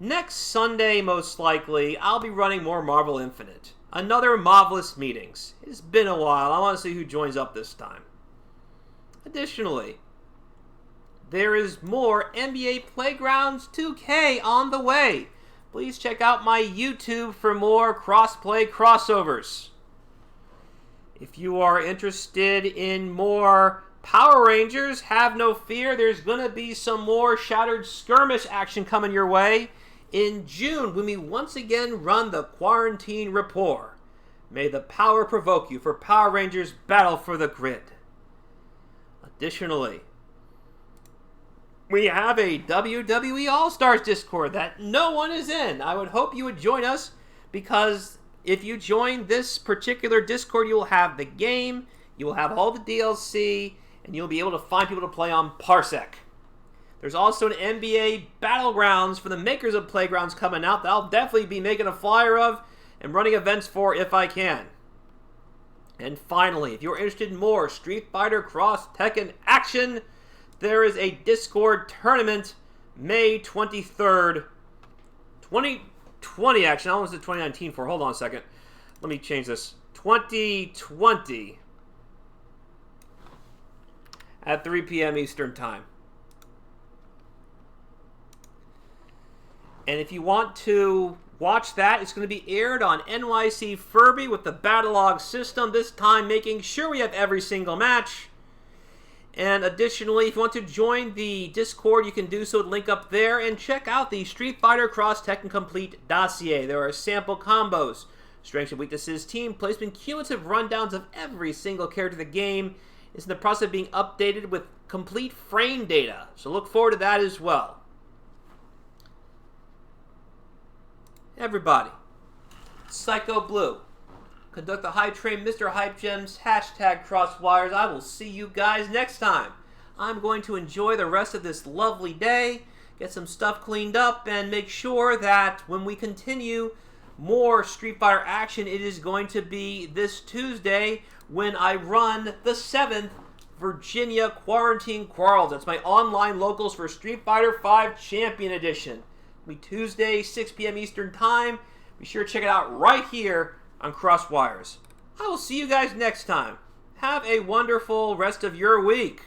Next Sunday, most likely, I'll be running more Marvel Infinite. Another Marvelous Meetings. It's been a while. I want to see who joins up this time. Additionally, there is more NBA Playgrounds 2K on the way. Please check out my YouTube for more crossplay crossovers. If you are interested in more Power Rangers, have no fear. There's going to be some more Shattered Skirmish action coming your way in June, when we once again run the Quarantine Rapport. May the power provoke you for Power Rangers Battle for the Grid. Additionally, we have a WWE All-Stars Discord that no one is in. I would hope you would join us, because if you join this particular Discord, you will have the game, you will have all the DLC, and you'll be able to find people to play on Parsec. There's also an NBA Battlegrounds for the makers of Playgrounds coming out that I'll definitely be making a flyer of and running events for if I can. And finally, if you're interested in more Street Fighter Cross Tekken action, there is a Discord tournament May 23rd, 2020 action. I almost did 2019 for. Hold on a second. Let me change this. 2020 at 3 p.m. Eastern Time. And if you want to watch that, it's going to be aired on NYC Furby with the Battlelog system, this time making sure we have every single match. And additionally, if you want to join the Discord, you can do so. Link up there. And check out the Street Fighter Cross Tekken Complete dossier. There are sample combos, strengths and weaknesses, team placement, cumulative rundowns of every single character in the game. It's in the process of being updated with complete frame data. So look forward to that as well. Everybody, Psycho Blue. Conduct the Hype Train, Mr. Hype Gems, hashtag Crosswires. I will see you guys next time. I'm going to enjoy the rest of this lovely day, get some stuff cleaned up, and make sure that when we continue more Street Fighter action, it is going to be this Tuesday when I run the 7th Virginia Quarantine Quarrels. That's my online locals for Street Fighter V Champion Edition. It'll be Tuesday, 6 p.m. Eastern Time. Be sure to check it out right here on Crosswires. I will see you guys next time. Have a wonderful rest of your week.